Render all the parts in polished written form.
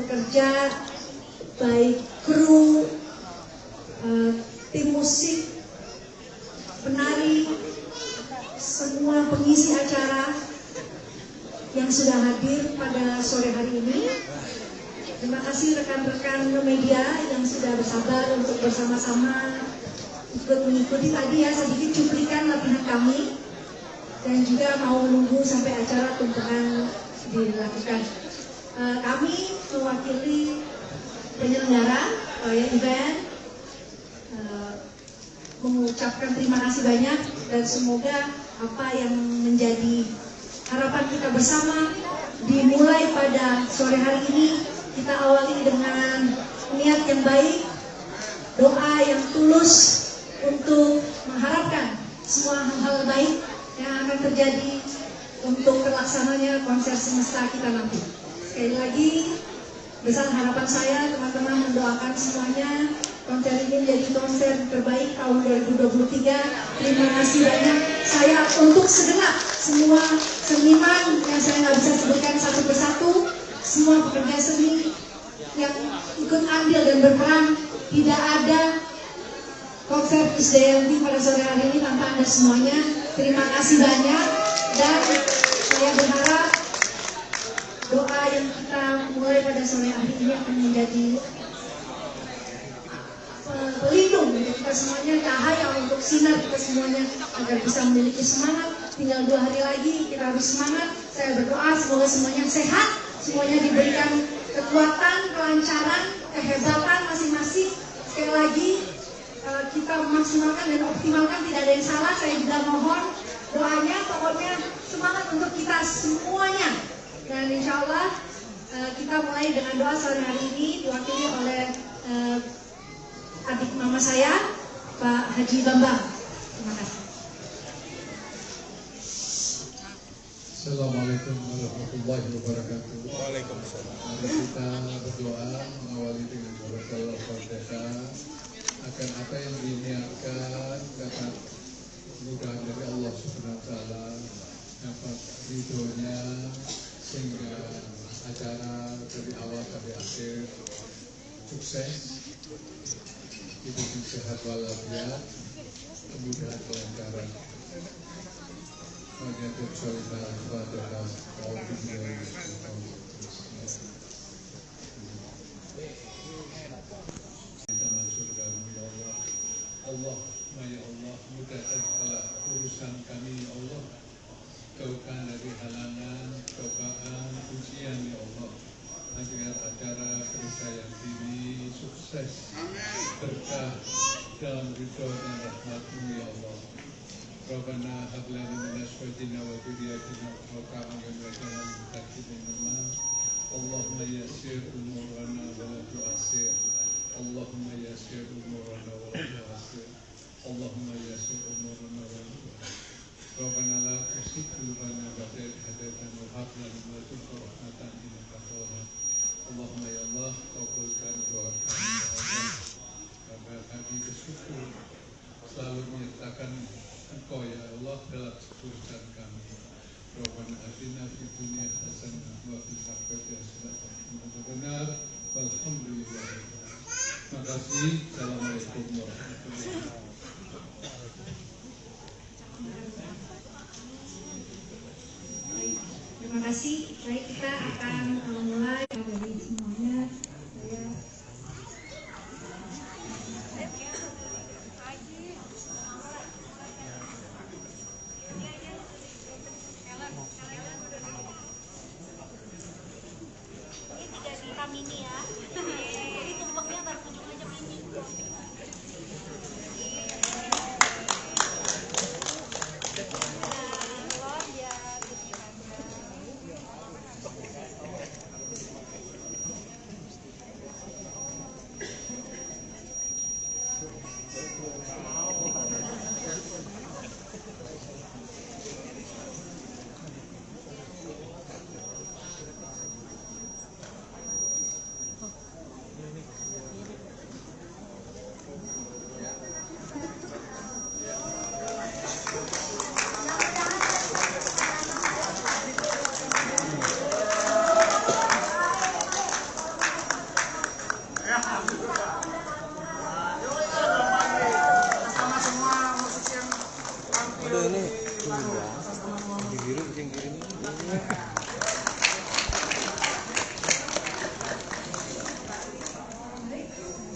bekerja, baik kru, tim musik, penari, semua pengisi acara yang sudah hadir pada sore hari ini. Terima kasih rekan-rekan media yang sudah bersabar untuk bersama-sama ikut mengikuti tadi ya sedikit cuplikan latihan kami, dan juga mau menunggu sampai acara tumpengan dilakukan. Kami mewakili penyelenggara event mengucapkan terima kasih banyak, dan semoga apa yang menjadi harapan kita bersama dimulai pada sore hari ini kita awali dengan niat yang baik, doa yang tulus untuk mengharapkan semua hal-hal baik yang akan terjadi untuk terlaksananya konser semesta kita nanti. Sekali lagi, besar harapan saya teman-teman mendoakan semuanya konser ini menjadi konser terbaik tahun 2023. Terima kasih banyak. Saya untuk segenap semua seniman yang saya nggak bisa sebutkan satu persatu, semua pekerja seni yang ikut andil dan berperan, tidak ada konser Krisdayanti pada sore hari ini tanpa Anda semuanya. Terima kasih banyak, dan saya berharap doa yang kita mulai pada sore hari ini akan menjadi pelindung untuk kita semuanya, cahaya untuk sinar kita semuanya agar bisa memiliki semangat. Tinggal 2 hari lagi kita harus semangat. Saya berdoa semoga semuanya sehat, semuanya diberikan kekuatan, kelancaran, kehebatan masing-masing. Sekali lagi kita memaksimalkan dan optimalkan, tidak ada yang salah. Saya juga mohon doanya, pokoknya semangat untuk kita semuanya. Dan insya Allah kita mulai dengan doa sore hari ini diwakili oleh adik mama saya, Pak Haji Bambang. Terima kasih. Assalamualaikum warahmatullahi wabarakatuh. Waalaikumsalam. Mari kita berdoa mengawali dengan berdoa Al-Fatihah agar apa yang diniatkan dapat mudah dari Allah Subhanahu wa taala, dapat ridhonya, sehingga acara dari awal sampai akhir sukses, hidup sehat walafiat, kemudahan kelancaran. Menyatur solidar pada Allah, ya Allah, mudahkan segala urusan kami, ya Allah. Jauhkan dari halangan, cobaan, ujian, ya Allah. Agar acara Krisdayanti ini sukses, berkah dalam ridho dan rahmat-Mu, ya Allah. Rabbana hab lana min azwajina wa dhurriyyatina qurrata a'yun waj'alna lil muttaqina imama. Allahumma yassir umurana wa la tu'assir. Allahumma yassir umurana wa la tu'assir. Allahumma yassir umurana wa la tu'assir. Rabbana la tuzigh qulubana ba'da idh hadaytana wa hab lana min ladunka rahmatan innaka antal wahhab. Allahumma ya Allah, kabulkan doa kami, ya Allah. Karena kami bersyukur selalu menyertakan Engkau, ya Allah, dalam urusan kami. Rabbana atina fid dunya hasanah wa fil akhirati hasanah wa benar. Alhamdulillah. Terima kasih. Assalamualaikum warahmatullahi wabarakatuh. Terima kasih. Baik, kita akan mulai dari semuanya.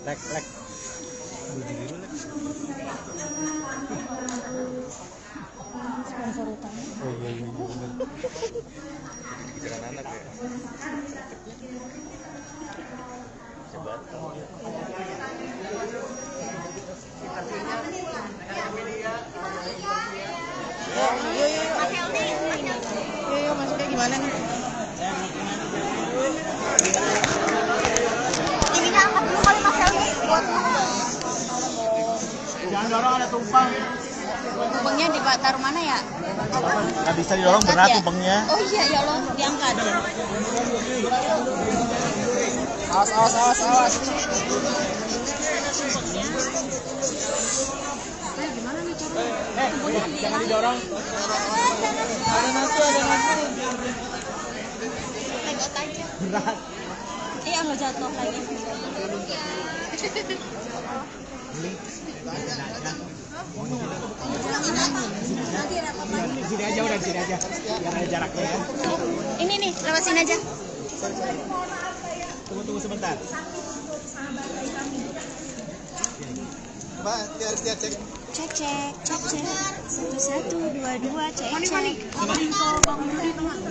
Lek. Sponsor utama. Oh iya benar. Pikiran anak ya. Coba. Yuk, masuknya gimana nih? Ini angkat dulu kali Mas Helmi buat Jangan dorong, ada tumpang. tumpengnya ditaruh mana ya? Nggak bisa didorong, berat Ya? tumpengnya. Oh iya ya Allah, diangkat. Awas. Gimana nih cara? Jangan didorong. Ada nasi. Pegot aja. Berat. Lo jatuh lagi. Sini aja udah, sini aja. Biar ada jaraknya ya. Ini nih, lewat sini aja. Tunggu sebentar. Mbak, harus dia cek. Cek. 1, 2, cek.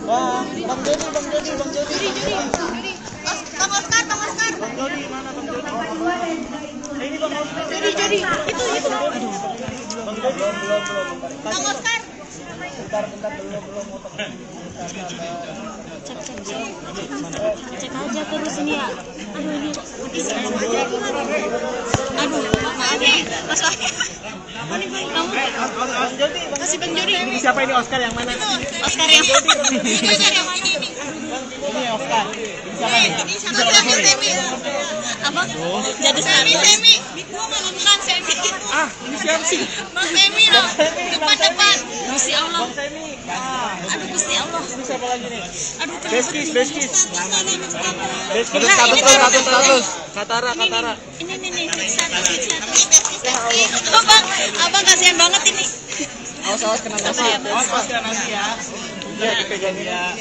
Wah, Bang Jody. Bang Oscar. Bang Jody mana Bang Jody? Ini Bang Oscar. Jadi. Itu. Bang Jody belum. Bang Oscar. Bentar belum. Cek aja terus ini ya. Aduh ini maaf ya Mas Wahyu. Kamu Bang Jody. masih Bang Jody. Ini siapa ini Oscar yang mana? Oscar yang mana ini? Ini Oscar. Ini siapa nih? Ini Semi. Apa? Jadi Semi. Bukan Semi. Ini siapa sih? Bang Semi dong. Depan. Gusti Allah. Bang Semi. Aduh Gusti Allah. Ini siapa lagi nih? Aduh Beskis. Status. Katara. Ini status. Abang kasihan banget ini. Awas kena nasi. Awas kena nasi ya. Iya, dipegangin ya.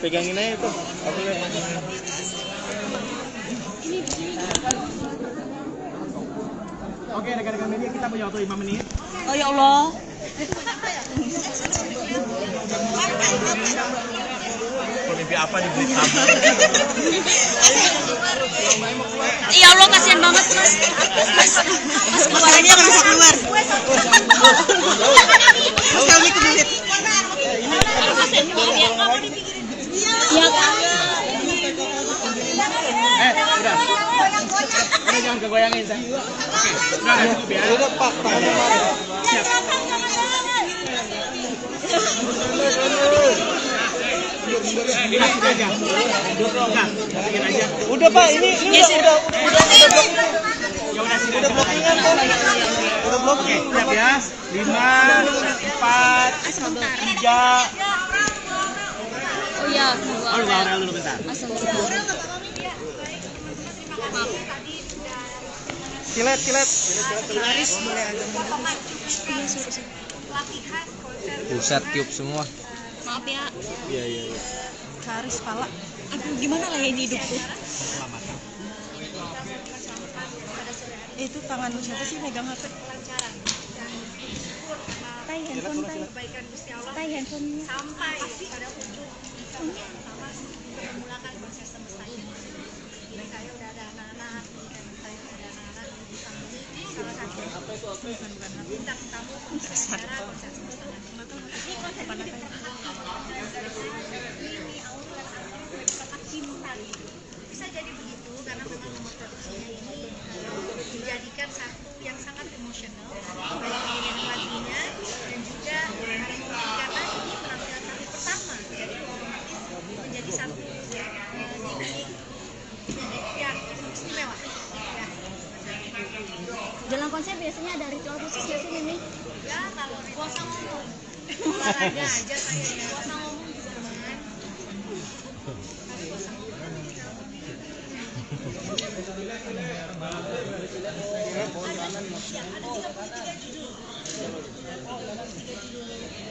Pegangin aja tuh. Oke, rekan-rekan media, kita punya waktu 5 menit. Oh ya Allah. Mimpi apa di Blit Tamu? Ya Allah kasihan banget Mas keluar aja merasa keluar. Mas kami kedulit. Iya kan. Udah. Udah jangan kegoyangin, Teh. Oke, udah cukup ya. Udah, Pak. Siap. Udah Pak, ini udah ya udah sini udah blockingan kan? Udah blocking, siap ya. 5, 4, 3. Oh iya, Aurel dulu bentar. Kilet. Buset, tiup semua. Maaf ya. Iya. Haris pala. Aduh gimana lah ini hidupku. Itu tangan siapa sih megang HP? Tai handphone. Sampai pada ujung pertama memulakan proses semestanya. Jadi saya udah ada anak-anak, dan saya udah ada anak-anak di samping salah satu bintang tamu acara konser semesta. Ini konsep ini bisa jadi begitu karena memang nomor produksinya ini dijadikan satu yang sangat emosional baik pemilihan lagunya dan juga karena ini penampilan kami pertama jadi otomatis menjadi satu titik yang istimewa ya. Jelang konser biasanya ada ritual khusus nggak sih Mimi? Ya kalau puasa ngomong olahraga aja saya ya. Puasa ngomong juga kan tapi puasa ngomong ada 33 judul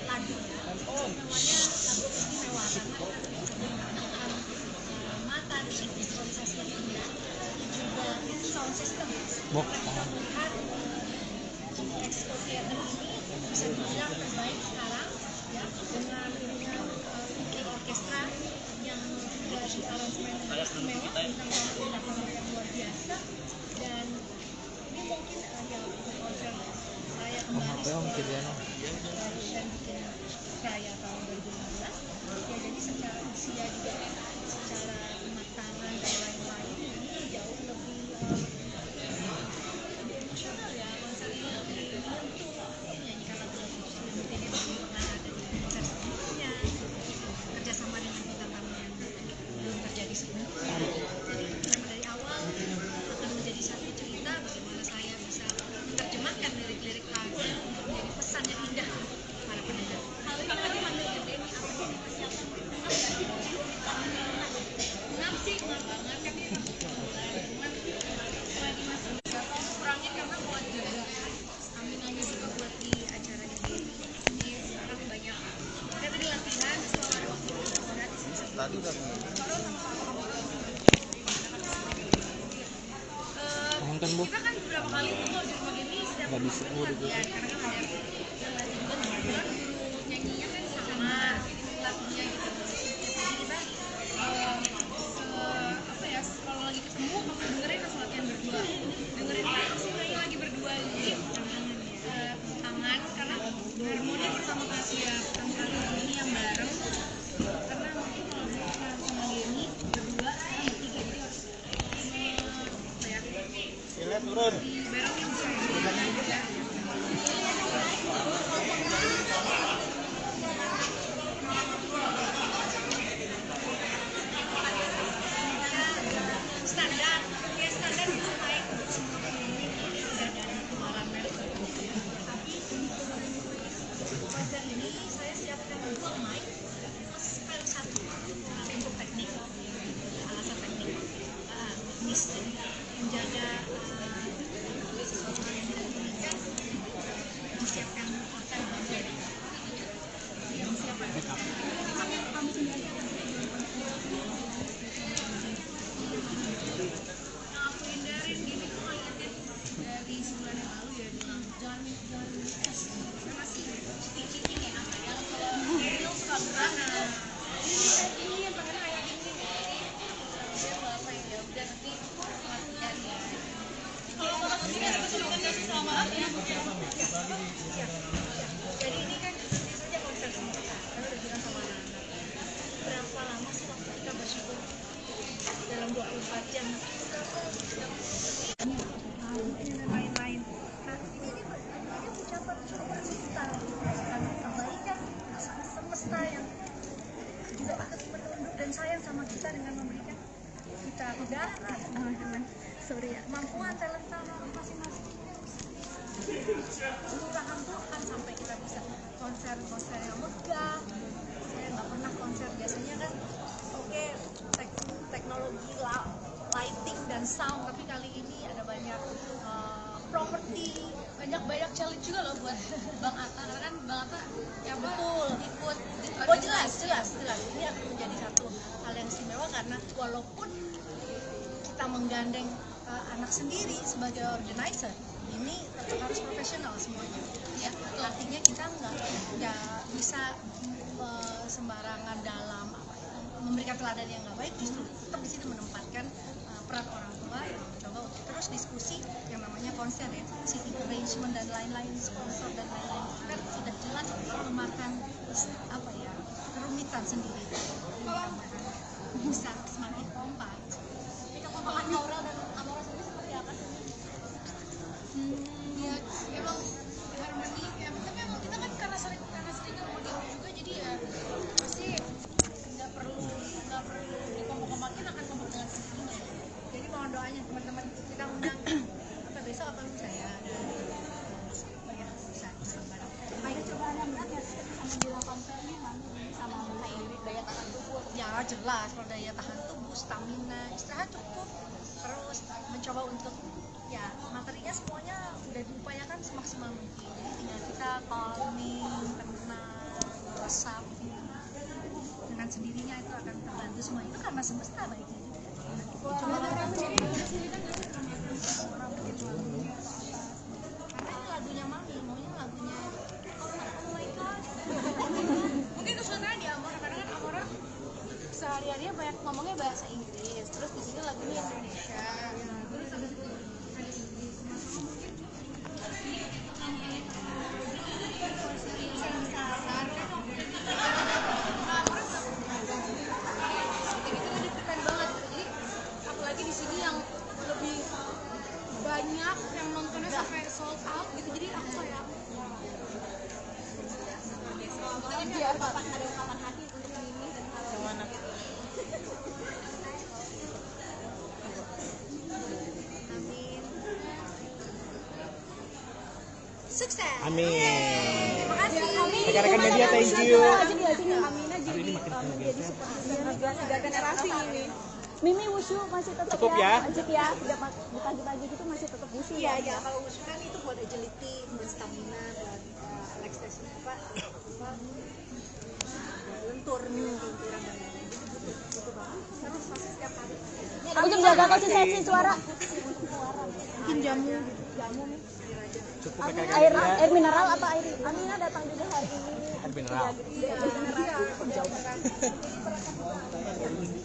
lagu semuanya lagu istimewa karena mata visualisasi yang indah juga Bok. Expo Theater ini bisa dibilang terbaik sekarang ya, dengan VK Orkestra yang dari aransemen yang istimewa, bintang tamu yang luar biasa, dan ini mungkin ya konser saya kembali dan bikin raya tahun 2015 ya, jadi secara usia juga secara kematangan dan lain-lain ini jauh lebih emosional ya, konser ini lebih menyentuh, menyanyikan lagu-lagu Sulimuddin yang belum pernah ada di konser sebelumnya, kerjasama dengan bintang tamu yang belum terjadi sebelumnya. Jadi memang dari awal akan menjadi satu cerita bagaimana saya bisa menerjemahkan lirik-lirik lagu untuk menjadi pesan yang indah untuk para pendengar. Hal ini lagi manggil ke Denny, apa sih persiapan ngap sih, ngap banget kan ini lagi masih kurangnya karena buat juga staminanya juga buat di acaranya Denny. Jadi sekarang banyak kita tadi latihan setelah ada waktu gratis Tadi udah nonton, Bu. kita kan beberapa kali tuh kalau di rumah Denny setiap Nggak bisa, latihan karena kan ada yang latih juga kebetulan guru nyanyinya kan sama latihnya gitu. Jadi kita apa ya, kalau lagi ketemu langsung dengerin langsung latihan berdua, dengerin langsung nyanyi lagi berdua gitu. Tangan karena harmoni pertama kali ya, pertama kali ini yang bareng, karena mungkin kalau misalnya sama Denny berdua sekarang bertiga, jadi harus apa ya, turun. dibarengin ya. Standar itu baik untuk semua penyanyi, udah dari kemarin tapi konser ini saya siapkan 2 mic plus satu untuk teknik, alasan teknik teknis menjaga sesuatu hal yang tidak diinginkan, disiapkan konser bagian yang siapa kami sendiri akan yang aku hindarin gini tuh ngeliatin dari sebulan yang lalu ya, bilang jangan es, saya masih sticky ini apa ya, kalau real suka gerak, ini yang pengen kayak gini saya apa ya udah nanti latihan ya. Kalau Bapak sendiri ada rekomendasi sama apa ya? Jadi ini kan ini saja konser semua, saya udah bilang sama anak-anak berapa lama sih waktu kita bersyukur dalam 24 jam ini dan lain-lain. Nah ini ucapan syukur kita kebaikan semesta yang juga ikut menunduk dan sayang sama kita dengan memberikan kita udara dengan kemampuan talenta masing-masing murahan Tuhan sampai kita bisa konser yang megah. Saya nggak pernah konser, biasanya kan oke, teknologi lighting dan sound, tapi kali ini ada banyak properti, banyak challenge juga loh buat Bang Atta, karena kan Bang Atta ya betul ikut oh jelas ini akan menjadi satu hal yang istimewa karena walaupun kita menggandeng anak sendiri sebagai organizer, ini tetap harus profesional semuanya ya, artinya kita nggak bisa sembarangan dalam memberikan teladan yang nggak baik, justru tetap di sini menempatkan peran orang tua yang mencoba untuk terus diskusi yang namanya konser ya, seating arrangement dan lain-lain, sponsor dan lain-lain, kan sudah jelas memakan apa ya, kerumitan sendiri. Bisa semakin kompak. Kekompakan Aura dan Amora sendiri seperti apa sih? Ya emang harmoni ya, tapi emang kita kan karena sering ketemu juga, jadi ya pasti nggak perlu dikompok-kompokin, akan kompak dengan sendirinya. Jadi mohon doanya teman-teman, kita undang apa besok apa lusa ya, banyak bisa bareng. Ada cobaan yang berat ya sama di konser ini, sama kayak daya tahan tubuh ya, jelas kalau daya tahan tubuh, stamina, istirahat cukup, terus mencoba untuk ya materinya semuanya udah diupayakan semaksimal mungkin, jadi tinggal kita calming, tenang, resapi dengan sendirinya, itu akan terbantu semua, itu karena semesta baiknya juga. Coba lagunya Mami, maunya lagunya Oh my God. Mungkin kesulitannya di Amora karena kan Amora sehari-harinya banyak ngomongnya bahasa Inggris, terus di sini lagunya Indonesia. Terus ada Inggris, apalagi di sini yang lebih banyak yang nontonnya sampai sold out gitu, jadi aku kayak biar bapak ada ungkapan hati untuk Mimi dan Mana? Amin. Sukses. Amin. Terima kasih. Rekan-rekan media, thank you. Amina jadi menjadi tiga generasi ini. Mimi wushu masih tetap Cukup ya? Lanjut ya, di pagi-pagi gitu masih tetap wushu Iya, ya. ya kalau wushu kan itu buat agility, buat stamina, buat relaxation lentur, lenturan dan lain-lain. Jadi butuh banget. Terus masih setiap hari. Untuk jaga konsistensi suara. Mungkin jamu gitu. Jamu nih. Cukup rekan-rekan Air media. mineral apa air? Amina datang juga hari ini. Air mineral.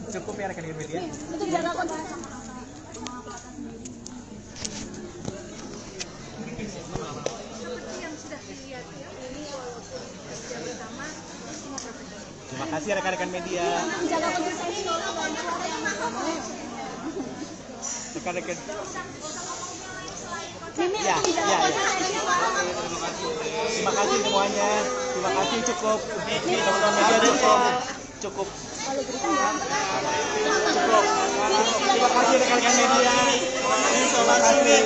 Cukup ya rekan-rekan media. Untuk jaga konsistensi. Seperti yang sudah dilihat ya, ini walaupun kerja bersama, semua profesional. Terima kasih rekan-rekan media. Untuk jaga konsistensi dan suara yang Rekan-rekan. Mimi Ya, untuk jaga ya, ya. konsistensi suara. Terima kasih semuanya. Terima kasih cukup. Teman-teman media cukup. Cukup. Kalau berita ya. Cukup. Terima kasih rekan-rekan media. Terima kasih.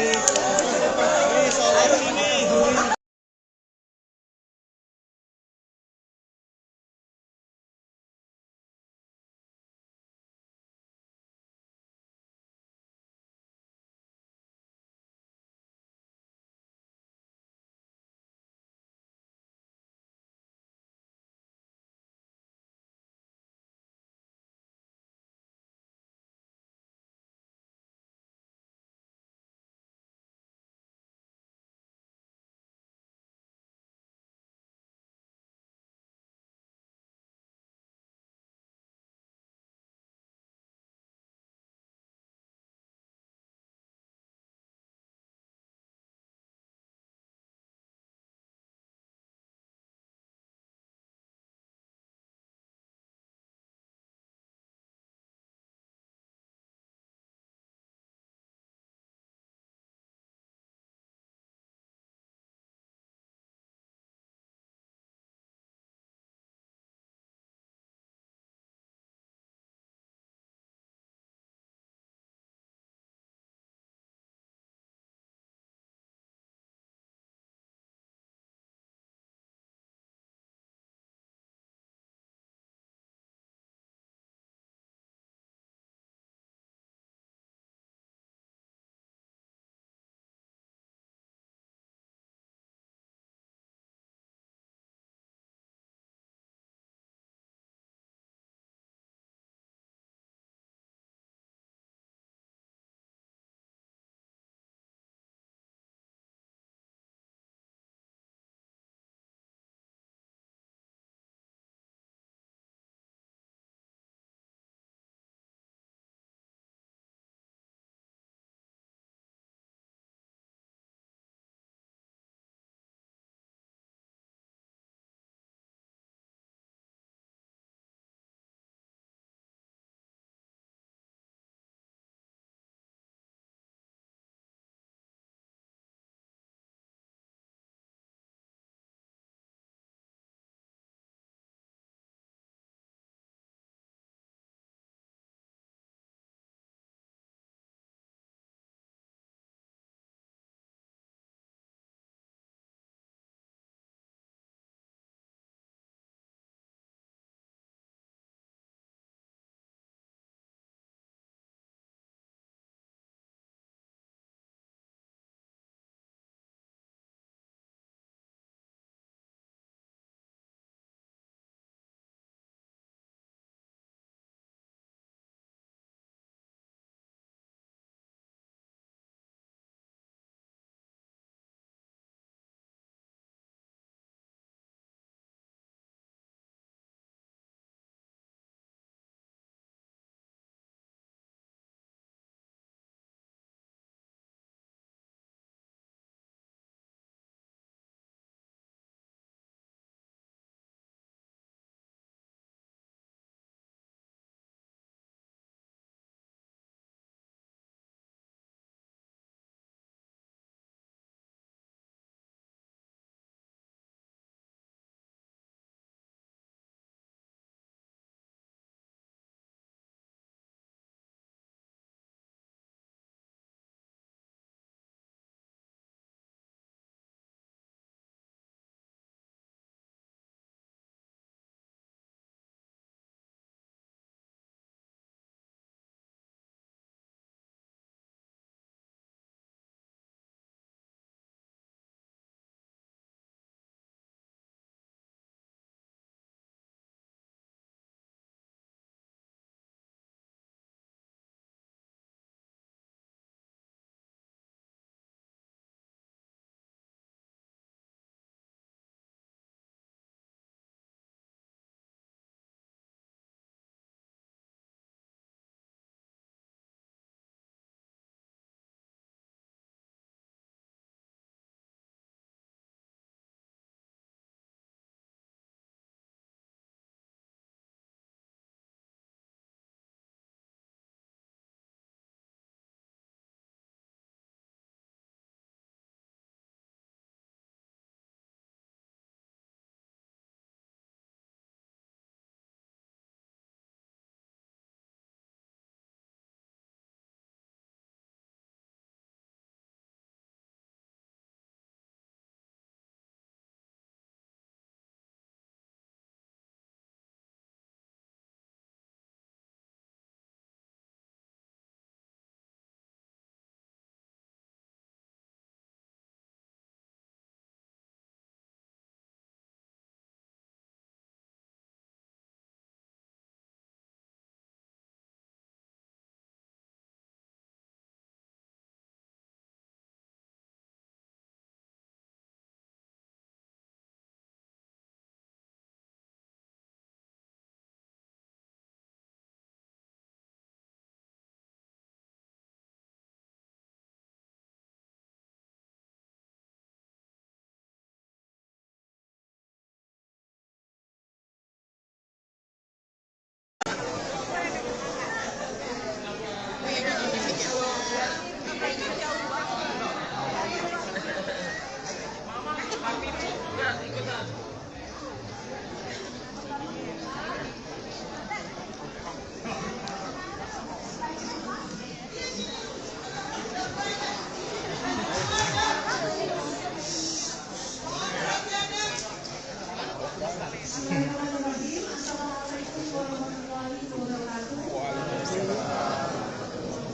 Bismillahirrahmanirrahim. Assalamualaikum warahmatullahi wabarakatuh.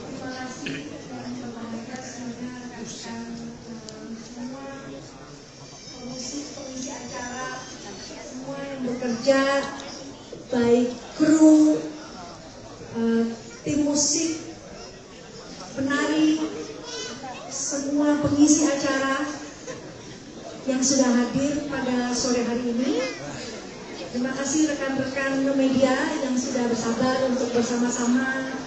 Terima kasih dan berbahagia semuanya rekan-rekan semua pengisi acara, semua yang bekerja, baik kru, tim musik, penari, semua pengisi acara yang sudah hadir pada sore hari ini. Terima kasih rekan-rekan media yang sudah bersabar untuk bersama-sama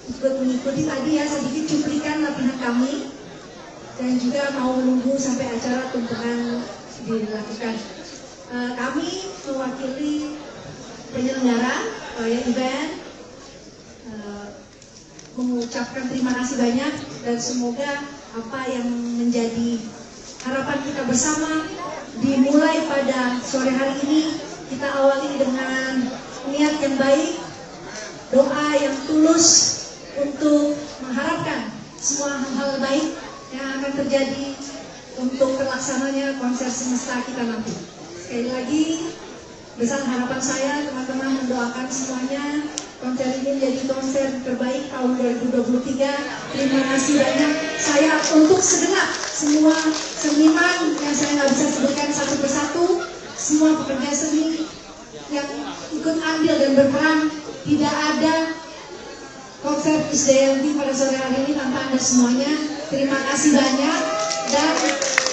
ikut mengikuti tadi ya sedikit cuplikan latihan kami, dan juga mau menunggu sampai acara tumpengan dilakukan. Kami mewakili penyelenggara event mengucapkan terima kasih banyak, dan semoga apa yang menjadi harapan kita bersama dimulai pada sore hari ini kita awali dengan niat yang baik, doa yang tulus untuk mengharapkan semua hal-hal baik yang akan terjadi untuk terlaksananya konser semesta kita nanti. Sekali lagi, besar harapan saya teman-teman mendoakan semuanya konser ini menjadi konser terbaik tahun 2023. Terima kasih banyak. Saya untuk segenap semua seniman yang saya nggak bisa sebutkan satu persatu, semua pekerja seni yang ikut andil dan berperan, tidak ada konser Krisdayanti pada sore hari ini tanpa Anda semuanya. Terima kasih banyak, dan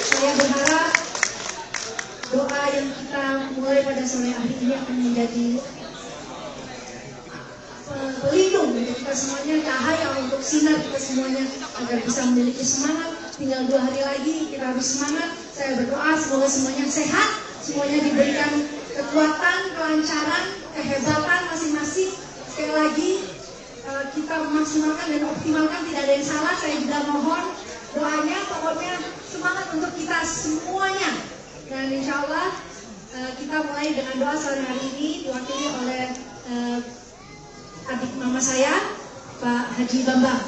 saya berharap doa yang kita mulai pada sore hari ini akan menjadi pelindung untuk kita semuanya, cahaya untuk sinar kita semuanya agar bisa memiliki semangat. Tinggal 2 hari lagi kita harus semangat. Saya berdoa semoga semuanya sehat, semuanya diberikan kekuatan, kelancaran, kehebatan masing-masing. Sekali lagi kita memaksimalkan dan optimalkan, tidak ada yang salah. Saya juga mohon doanya, pokoknya semangat untuk kita semuanya. Dan insya Allah kita mulai dengan doa sore hari ini diwakili oleh adik mama saya, Pak Haji Bambang.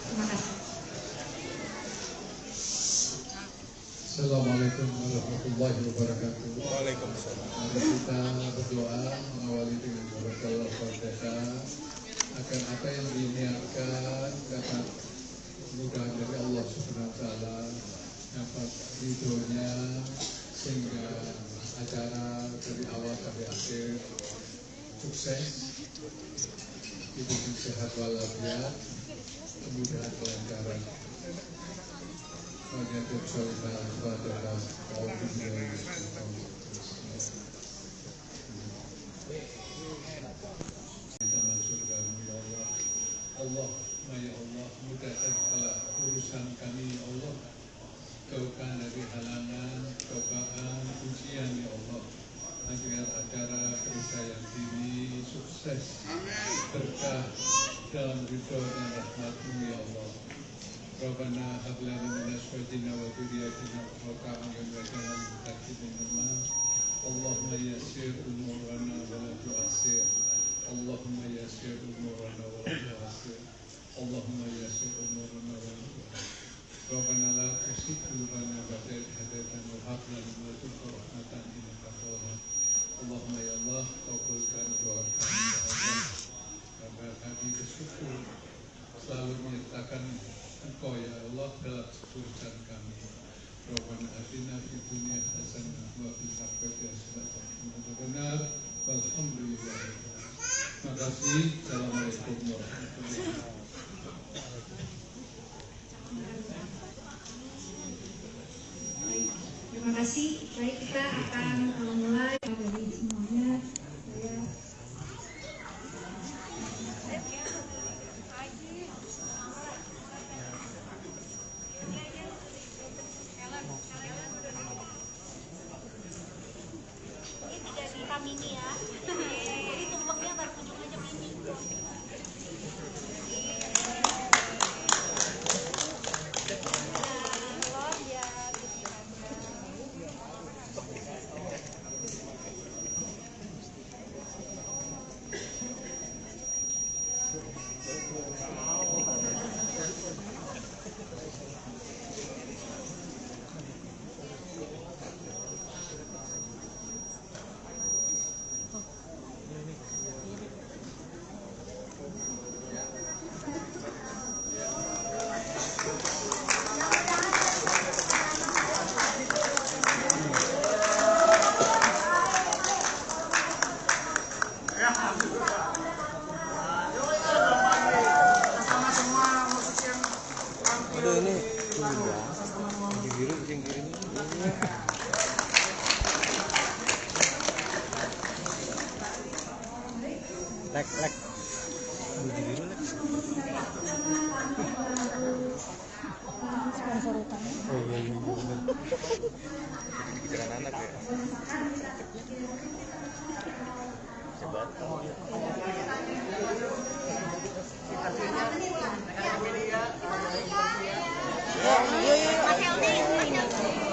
Terima kasih. Assalamualaikum warahmatullahi wabarakatuh. Waalaikumsalam. Mari kita berdoa mengawali dengan berdoa Al-Fatihah agar apa yang diniatkan dapat mudah dari Allah Subhanahu wa taala, dapat ridhonya, sehingga acara dari awal sampai akhir sukses, hidup sehat walafiat, kemudahan kelancaran. Wajib solihah pada kaum dunia. Allah, ya Allah, mudahkan segala urusan kami, ya Allah. Jauhkan dari halangan, cobaan, ujian, ya Allah. Agar acara Krisdayanti ini sukses, berkah dalam ridho dan rahmat-Mu, ya Allah. Rabbana hab lana min azwajina wa dhurriyyatina qurrata a'yun waj'alna lil muttaqina imama. Allahumma yassir umurana wa la tu'assir. Allahumma yassir umurana wa la tu'assir. Allahumma yassir umurana wa la tu'assir. Rabbana la tuzigh qulubana ba'da idh hadaytana wa hab lana min ladunka rahmatan innaka antal wahhab. Allahumma ya Allah, kabulkan doa kami, ya Allah. Agar kami bersyukur selalu menyertakan Engkau, ya Allah, dalam urusan kami. Rabbana atina fid dunya hasanah wa fil akhirati hasanah wa benar. Alhamdulillah. Terima kasih. Assalamualaikum warahmatullahi wabarakatuh. Terima kasih. Baik, kita akan mulai dari semuanya. Aduh ini biru yang kiri. Lek. Baju biru lek. Sponsor utama. Oh iya. Pikiran anak ya. Coba.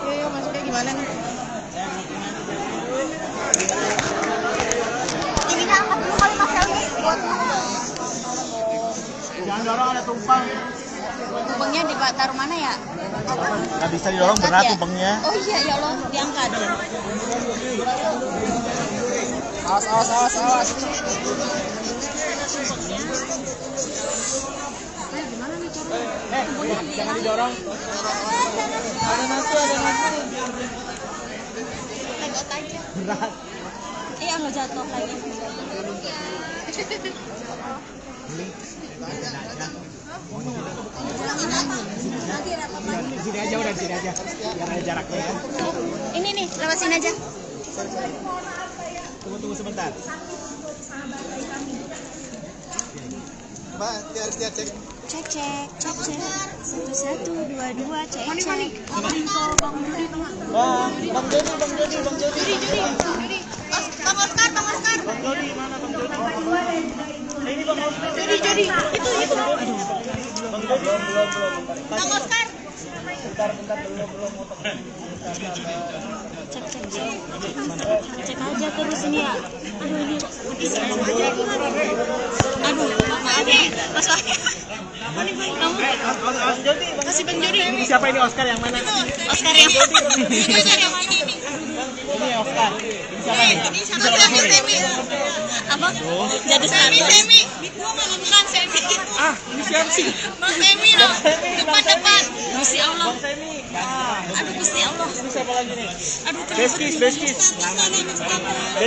Yo, masuknya gimana nih? Ini kan angkat dulu kali Mas Helmi buat Jangan dorong, ada tumpang. tumpengnya ditaruh mana ya? Nggak bisa didorong, berat tumpengnya. Oh iya ya Allah, diangkat. Awas. Jangan didorong. Ada nasi. Tegot aja. Berat. Lo jatuh lagi. Sini aja udah, sini aja. Biar ada jaraknya ya. Ini nih, lewat sini aja. Tunggu sebentar. Mbak, lihat cek. Cek. 1, 2, cek. Bang Jody. Bang Oscar. Bang Jody mana Bang Jody? Ini Bang Oscar. Jody. Itu. Bang Jody belum. Bang Oscar. Bentar belum. Cek aja terus ini ya. Aduh ini maaf ya Mas Wahyu. Kamu Bang Jody. masih Bang Jody. Ini siapa ini Oscar yang mana? Oscar yang mana? Ini Oscar. Ini siapa ini? Semi. Abang jadi Semi. Bukan Semi. Ini siapa sih? Bang Semi loh. Depan. Gusti Allah. Bang Semi. Aduh Gusti Allah. Ini siapa lagi nih? Aduh Beskis. Beskis Nah,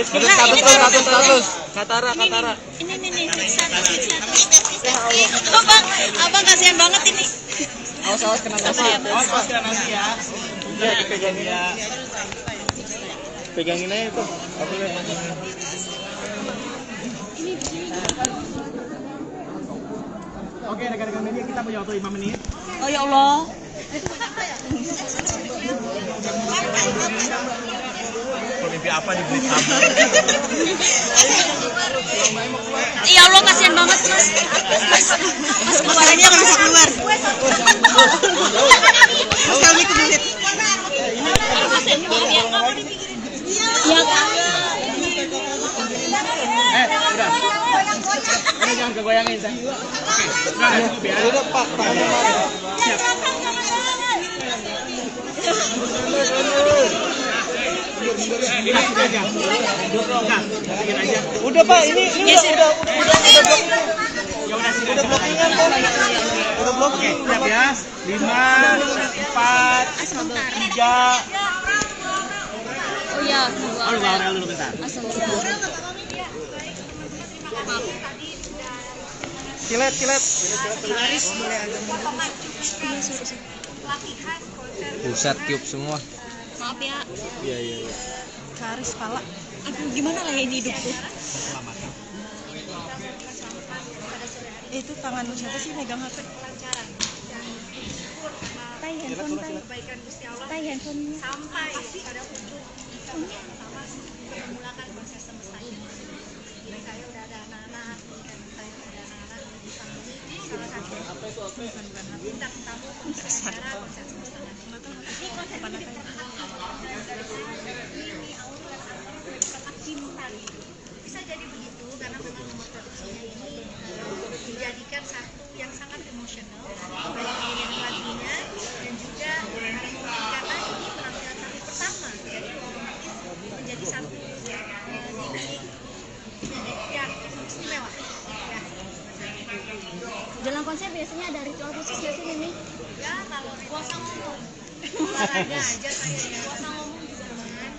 100. Katara. Ini status. Abang kasihan banget ini. Awas kena nasi. Awas kena nasi ya. Iya, dipegangin ya. Pegangin aja itu. Apa ya? Oke, rekan-rekan media kita punya waktu 5 menit. Oh ya Allah. Mimpi apa di Blit Hub? Ya Allah kasihan banget Mas kepalanya nggak bisa keluar. Sekali kebelit. Iya kan. Udah. Ini jangan kegoyangin, Teh. Oke. Udah, Pak. Siap. Udah Pak, ini udah udah blockingan kan? Udah blocking. Siap ya. 5, 4, 3. Oh iya, Aurel dulu bentar. Kilet. Haris boleh agak Buset tiup semua. maaf ya. Iya. Haris pala. Aduh gimana lah ini hidupku. Itu tangan siapa sih megang HP? Tai handphone sampai pada ujung sama memulakan proses semestanya. Jadi saya udah ada anak-anak, dan saya udah ada anak-anak di sini. Salah satu bintang tamu konser acara konser semesta. Ini konser ini cinta. Bisa jadi begitu karena memang nomor produksinya ini dijadikan satu yang sangat emosional, baik pilihan lagunya dan juga karena ini penampilan kami pertama, jadi otomatis menjadi satu titik yang istimewa. Ya. Dalam konser biasanya ada ritual khusus nggak sih Mimi? Ya kalau puasa ngomong, olahraga aja saya ya. Puasa ngomong juga kan.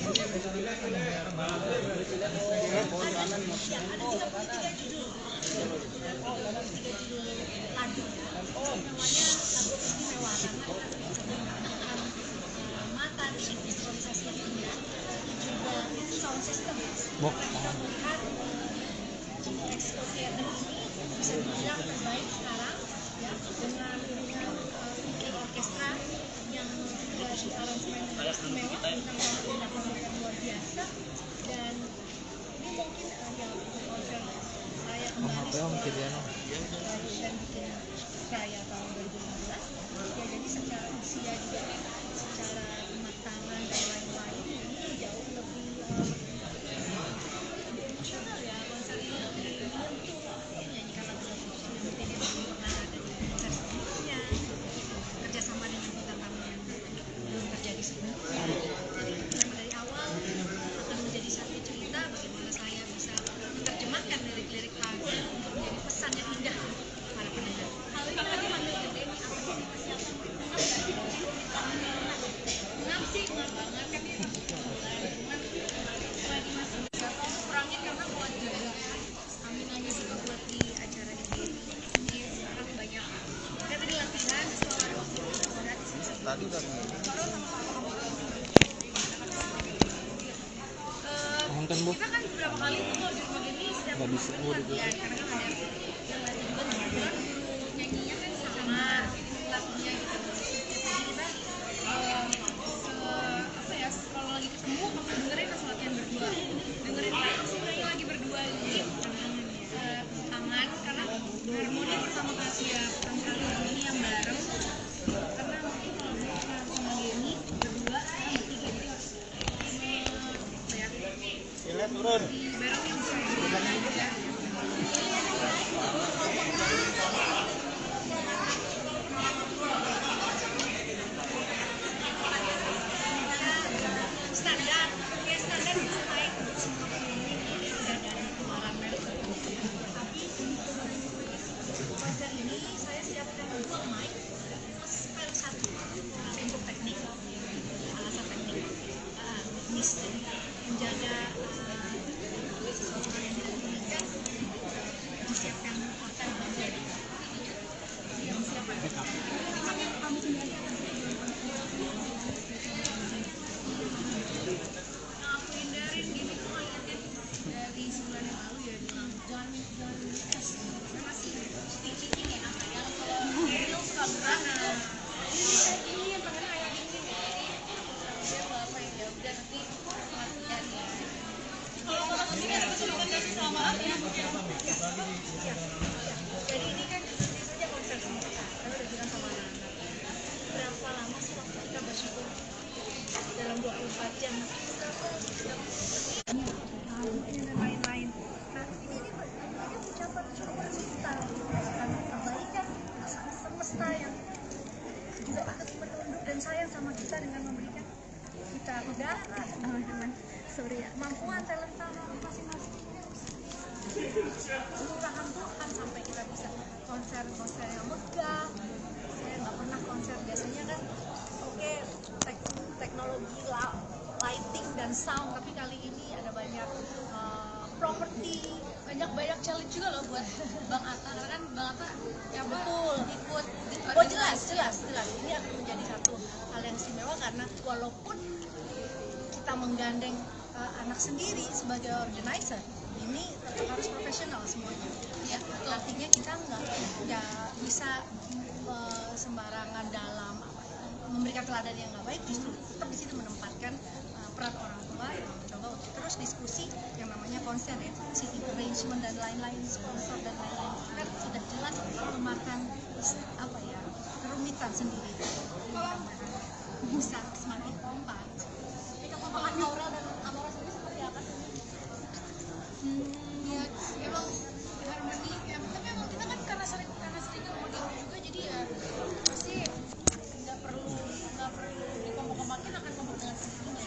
Ada 33 judul lagu. Namanya lagu istimewa karena kita bisa menggunakan mata dengan visualisasi yang indah, juga sound system. Kita melihat Expo Theater ini bisa dibilang terbaik sekarang ya, dengan VK Orkestra yang dari aransemen yang istimewa, bintang tamu yang luar biasa, dan ini mungkin yang konser saya kembali dan bikin saya tahun 2015 ya, jadi secara usia juga secara kematangan dan lain-lain ini jauh lebih emosional ya. Konser ini lebih menyentuh, menyanyikan lagu-lagu yang tidak pernah ada di konser sebelumnya, kerjasama dengan bintang tamu yang belum terjadi sebelumnya. Jadi memang dari awal akan menjadi satu cerita bagaimana saya bisa menerjemahkan lirik-lirik lagu untuk menjadi pesan yang indah para pendengar. Hal ini lagi manggil Demi apa sih persiapan ngap sih, ngap banget kan ini cuman lagi masih bisa kurangin karena buat juga aminannya juga buat di acara ini. Jadi sekarang banyak kita tadi latihan setelah ada waktu istirahat di sini tadi kan kita kan beberapa kali tuh kalau di rumah ini setiap latihan karena kan ada yang latih juga kebetulan guru nyanyinya kan sama lagunya gitu. Jadi kita apa ya, kalau lagi ketemu langsung dengerin langsung latihan berdua, dengerin langsung lagi berdua gitu, tangan karena harmoni pertama kali ya, pertama kali ini yang bareng karena mungkin kalau dulu sama Demi berdua sekarang bertiga jadi harus turun. dibarengin ya. Standar itu baik untuk semua penyanyi, tidak ada kemarin tapi konser ini saya siapkan 2 mic plus spare 1 untuk teknik, alasan teknik menjaga sesuatu yang tidak diinginkan, disiapkan hotel bagian yang siapa kami sendiri aku hindarin gini tuh ngeliatin dari sebulan yang lalu ya, bilang jangan saya masih stitching ya, yang kalau real suka berat ini yang pengen kayak gini dia apa ya udah nanti latihan ya. Kalau sendiri apa sih rekomendasi selama apa ya? Jadi ini kan tentu saja konser semua. Saya udah bilang sama anak-anak, berapa lama sih waktu kita bersyukur dalam 24 jam? Dan lain-lain. Nah ini ucapan syukur kita kebaikan semesta yang juga ikut menunduk dan sayang sama kita dengan memberikan kita udara, kemampuan, talenta masing-masing, murahan Tuhan sampai kita bisa konser yang megah. Saya nggak pernah konser biasanya kan teknologi lighting dan sound, tapi kali ini ada banyak properti, banyak challenge juga loh buat Bang Atta, karena kan Bang Atta ya betul ikut. Oh jelas ini akan menjadi satu hal yang istimewa karena walaupun kita menggandeng anak sendiri sebagai organizer, ini harus profesional semuanya ya. Artinya kita nggak bisa sembarangan dalam memberikan teladan yang nggak baik, justru tetap di sini menempatkan peran orang tua yang mencoba untuk terus diskusi yang namanya konser ya, seating arrangement dan lain-lain, sponsor dan lain-lain kan sudah jelas memakan apa ya, kerumitan sendiri. Mudah-mudahan bisa semakin kompak. Tapi kalau Aurel dan Amora sendiri seperti apa sih? Ya emang harmoni ya, tapi emang kita kan karena sering kemudian juga, jadi ya pasti nggak perlu dikompok-kompokin, akan kompak dengan sendirinya.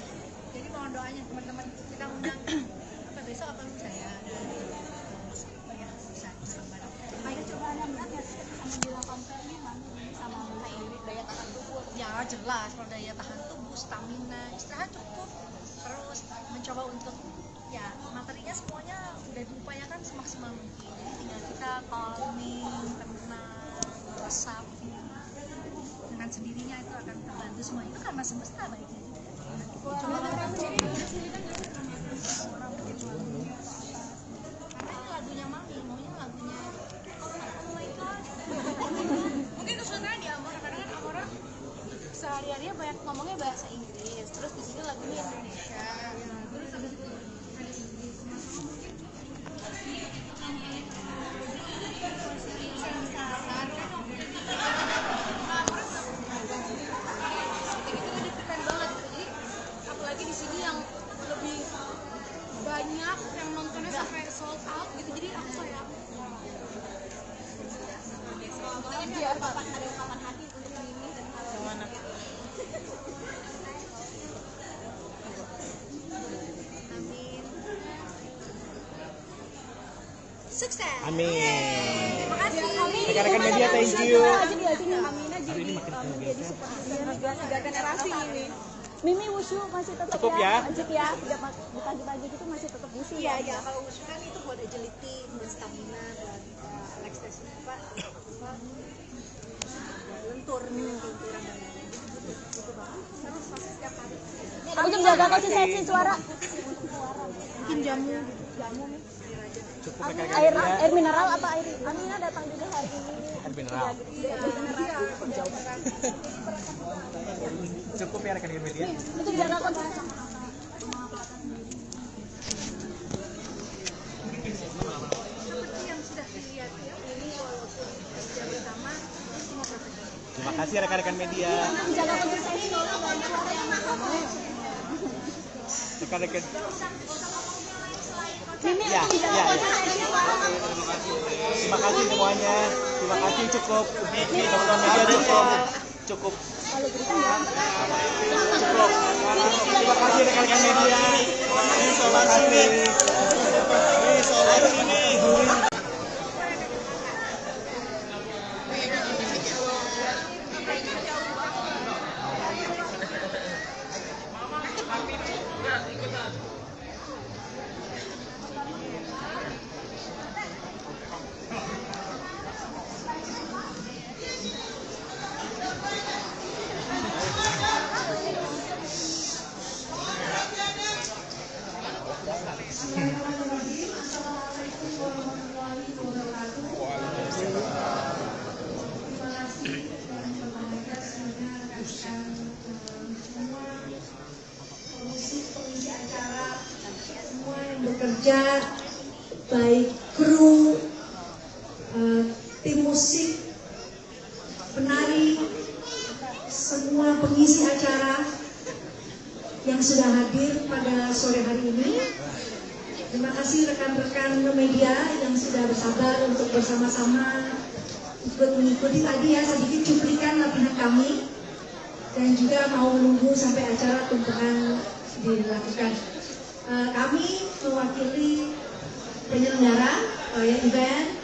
Jadi mohon doanya teman-teman, kita undang apa besok apa lusa ya, banyak bisa bareng. Baik, coba ada berat ya sama bilang compare-nya sama Kak Irit, daya tahan tubuh. Ya jelas, kalau daya tahan tubuh, stamina, istirahat cukup, terus mencoba untuk ya materinya semuanya udah diupayakan semaksimal mungkin. Jadi tinggal kita calming, tenang, resapi, dengan sendirinya itu akan terbantu semua. Itu karena semesta baiknya juga. Coba karena lagunya Mami, maunya lagunya Oh My God. Mungkin kesulitannya di Amora, karena kan Amora sehari-harinya banyak ngomongnya bahasa Inggris, terus di sini lagunya Indonesia. Terus habis itu ada Inggris, mungkin sensar kan. Nah, terus itu kan deg-degan banget gitu. Jadi apalagi di sini yang lebih banyak yang nontonnya sampai sold out gitu, jadi aku kayak biar Bapak ada ungkapan hati untuk Mimi dan Halo. Amin. Sukses. Amin. Terima kasih. Rekan-rekan media, thank you. Amina jadi menjadi seperti tiga generasi ini. Mimi wushu masih tetap Cukup ya? wajib ya, tidak di pagi-pagi gitu masih tetap wushu Iya, ya. ya kalau wushu kan itu buat agility, buat stamina, buat relaxation lentur, lenturan badan. Itu banget. Terus pasti setiap hari. Untuk jaga konsistensi suara. Mungkin jamu. Cukup Amin, rekan-rekan media. air mineral apa air? Amina datang juga hari ini. Air mineral. Cukup ya rekan-rekan media. Untuk jaga konsistensi. Seperti yang sudah dilihat ya, ini walaupun kerja bersama, semua profesional. Terima kasih rekan-rekan media. Jaga konsistensi. Rekan-rekan. Mimi Ya, untuk jaga ya, ya. konsistensi. Terima kasih semuanya. Terima kasih, cukup. Teman-teman media cukup. Cukup. Cukup. Terima kasih rekan-rekan media. Terima kasih. Bekerja, baik kru, tim musik, penari, semua pengisi acara yang sudah hadir pada sore hari ini. Terima kasih rekan-rekan media yang sudah bersabar untuk bersama-sama ikut mengikuti tadi ya sedikit cuplikan latihan kami, dan juga mau menunggu sampai acara tumpengan dilakukan. Kami mewakili penyelenggara event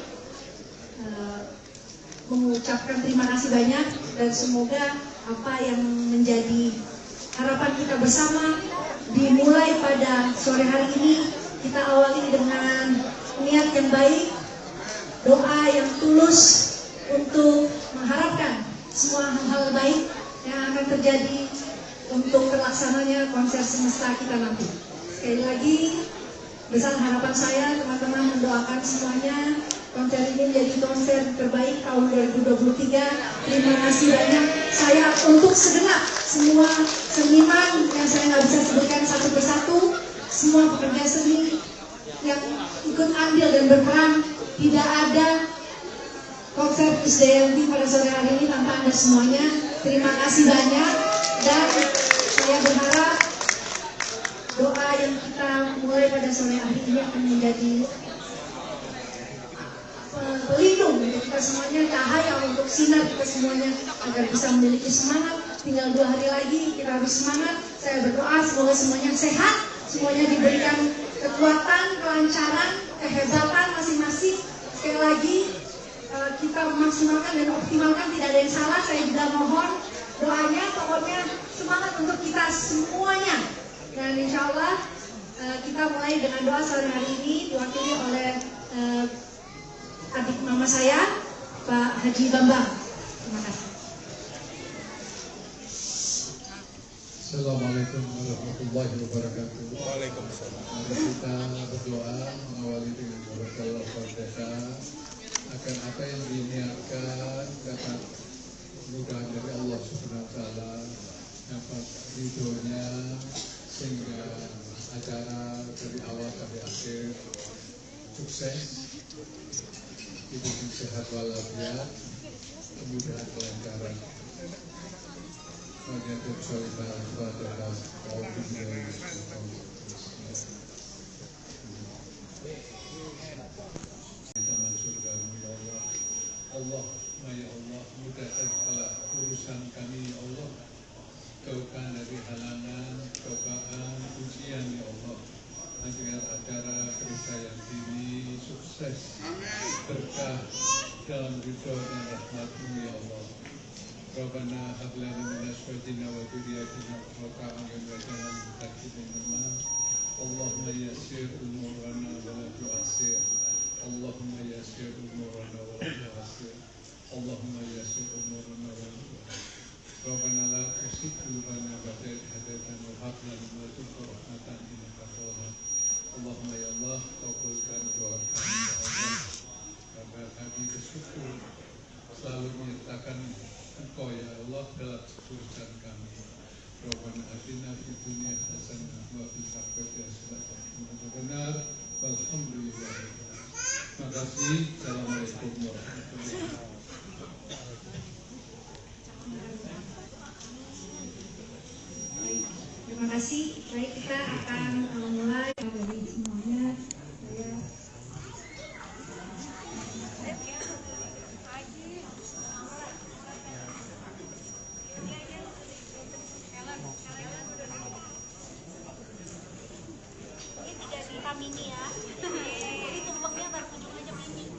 mengucapkan terima kasih banyak, dan semoga apa yang menjadi harapan kita bersama dimulai pada sore hari ini, kita awali dengan niat yang baik, doa yang tulus untuk mengharapkan semua hal-hal baik yang akan terjadi untuk terlaksananya konser semesta kita nanti. Sekali lagi, besar harapan saya teman-teman mendoakan semuanya konser ini menjadi konser terbaik tahun 2023. Terima kasih banyak. Saya untuk segenap semua seniman yang saya nggak bisa sebutkan satu persatu, semua pekerja seni yang ikut andil dan berperan, tidak ada konser Krisdayanti pada sore hari ini tanpa Anda semuanya. Terima kasih banyak, dan saya berharap doa yang kita mulai pada sore hari ini akan menjadi pelindung untuk kita semuanya, cahaya untuk sinar kita semuanya agar bisa memiliki semangat. Tinggal 2 hari lagi kita harus semangat. Saya berdoa semoga semuanya sehat, semuanya diberikan kekuatan, kelancaran, kehebatan masing-masing. Sekali lagi kita memaksimalkan dan optimalkan, tidak ada yang salah. Saya juga mohon doanya, pokoknya semangat untuk kita semuanya. Dan insya Allah kita mulai dengan doa sore hari ini diwakili oleh adik mama saya, Pak Haji Bambang. Terima kasih. Assalamualaikum warahmatullahi wabarakatuh. Waalaikumsalam. Mari kita berdoa mengawali dengan berdoa Al-Fatihah agar apa yang diniatkan dapat mudah dari Allah Subhanahu wa taala, dapat ridhonya, sehingga acara dari awal sampai akhir sukses, hidup sehat walafiat, kemudahan kelancaran. Wajibul Syaitan Fatihah Allah, ya Allah, mudahkan segala urusan kami, ya Allah. Jauhkan dari halangan, cobaan, ujian, ya Allah. Agar acara kerja yang ini sukses, berkah dalam ridho dan rahmat-Mu, ya Allah. Rabbana hab lana min azwajina wa dhurriyyatina qurrata a'yun waj'alna lil muttaqina imama. Allahumma yassir umurana wa la tu'assir. Allahumma yassir umurana wa la tu'assir. Allahumma yassir umurana wa la tu'assir. Rabbana la tuzigh qulubana ba'da idh hadaytana wa hab lana min ladunka rahmatan innaka antal wahhab. Allahumma ya Allah, kabulkan doa kami, ya Allah. Agar kami bersyukur selalu menyertakan Engkau, ya Allah, dalam urusan kami. Rabbana atina fid dunya hasanah wa fil akhirati hasanah wa benar. Alhamdulillah. Terima kasih. Assalamualaikum warahmatullahi wabarakatuh. Terima kasih. Baik, kita akan mulai dari semuanya. Mini ya, jadi tumpengnya baru kunjung aja mini.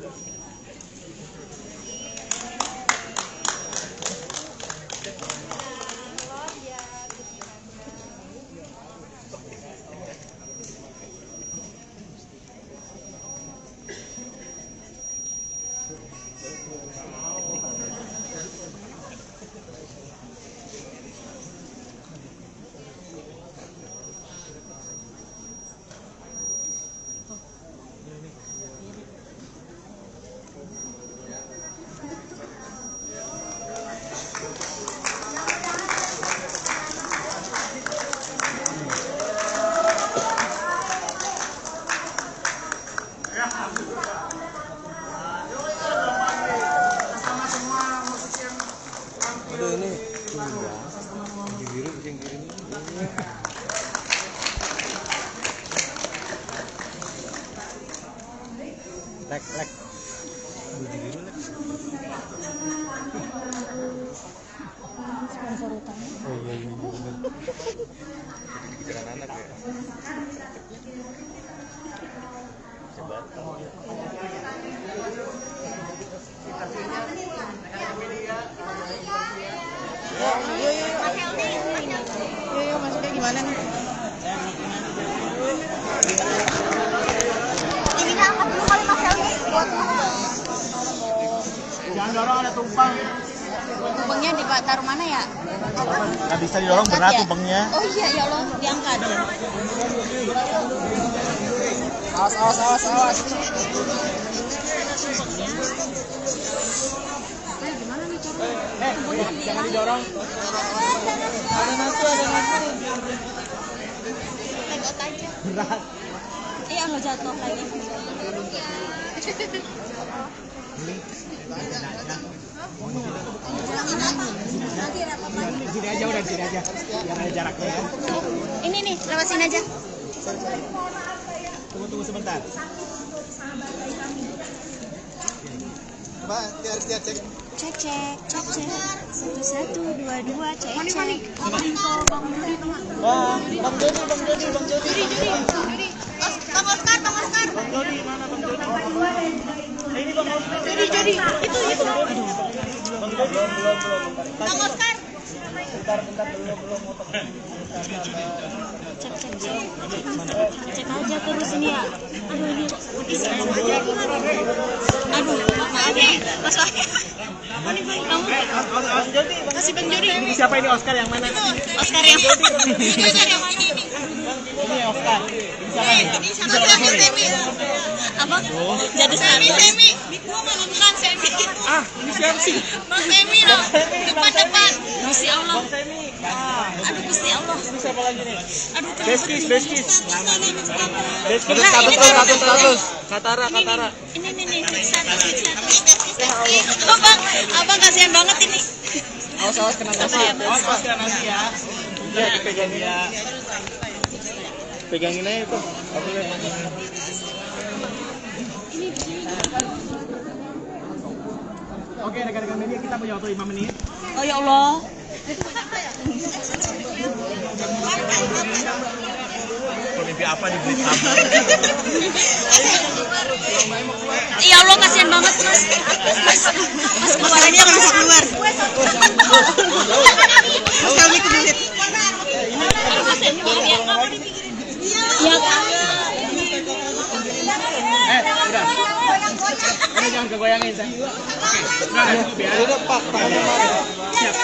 Lek. Sponsor utama. Oh iya benar. Dikejar anak ya. Coba. Yuk, masuknya gimana nih? Ini angkat dulu kali Mas Helmi buat Jangan dorong, ada tumpang. Tumpengnya ditaruh mana ya? Nggak bisa didorong, berat tumpengnya. Oh iya, ya Allah, diangkat. Awas. Gimana nih cara? Jangan didorong. Ada nasi. Tegot aja. Berat. Lo jatuh lagi. Ini. Sini aja udah, sini aja. Biar ada jaraknya ya. Ini nih, lewat sini aja. Tunggu sebentar. Mbak, harus dia cek. Cek. 1, 2, cek. Bang Jody. Bang Oscar. Bang Jody mana Bang Jody? Ini Bang Oscar. Jody. Itu. Bang Jody belum. Bang Oscar. Bentar belum motor. Cek aja terus ini ya. Aduh ini aduh maaf ya Mas Wahyu. Kamu masih Bang Jody. Ini siapa ini Oscar yang mana? Oscar yang mana ini? Ini Oscar. Ini siapa nih? Ini Semi. Apa? Jadi Semi. Bukan Semi. Ah, ini siapa sih? Bang Semi dong. Depan. Gusti Allah. Bang Semi. Aduh Gusti Allah. Ini siapa lagi nih? Aduh Beskis. Status. Katara. Ini status. Abang kasihan banget ini. Awas kena nasi. Awas kena nasi ya. Iya, dipegangin ya. Pegangin aja itu. Oke, rekan-rekan media, kita punya waktu 5 menit. Oh ya Allah. Mimpi apa di Blit Up? Ya Allah kasihan banget Mas keluar aja Mas keluar. Mas kami kedulit. Ya Udah. Ini jangan kegoyangin, Say. Oke, udah Pak. Siap.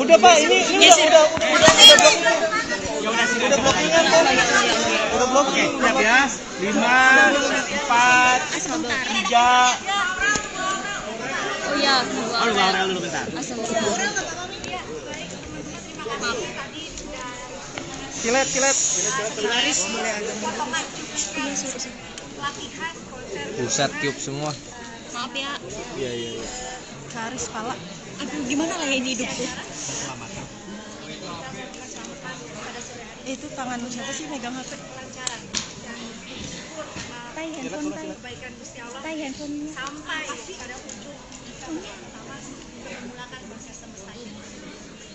Udah Pak, ini udah blockingan kan? Udah blocking. Siap ya. 5, 4, 3. Oh ya. Aurel dulu bentar. Kilet. Pusat tiup semua. Maaf ya. Iya. Garis pala. Aduh gimana lah ini hidupku. Itu tangan siapa sih megang HP? Tai handphone. Sampai pada ujung pertama memulakan proses semesta ini.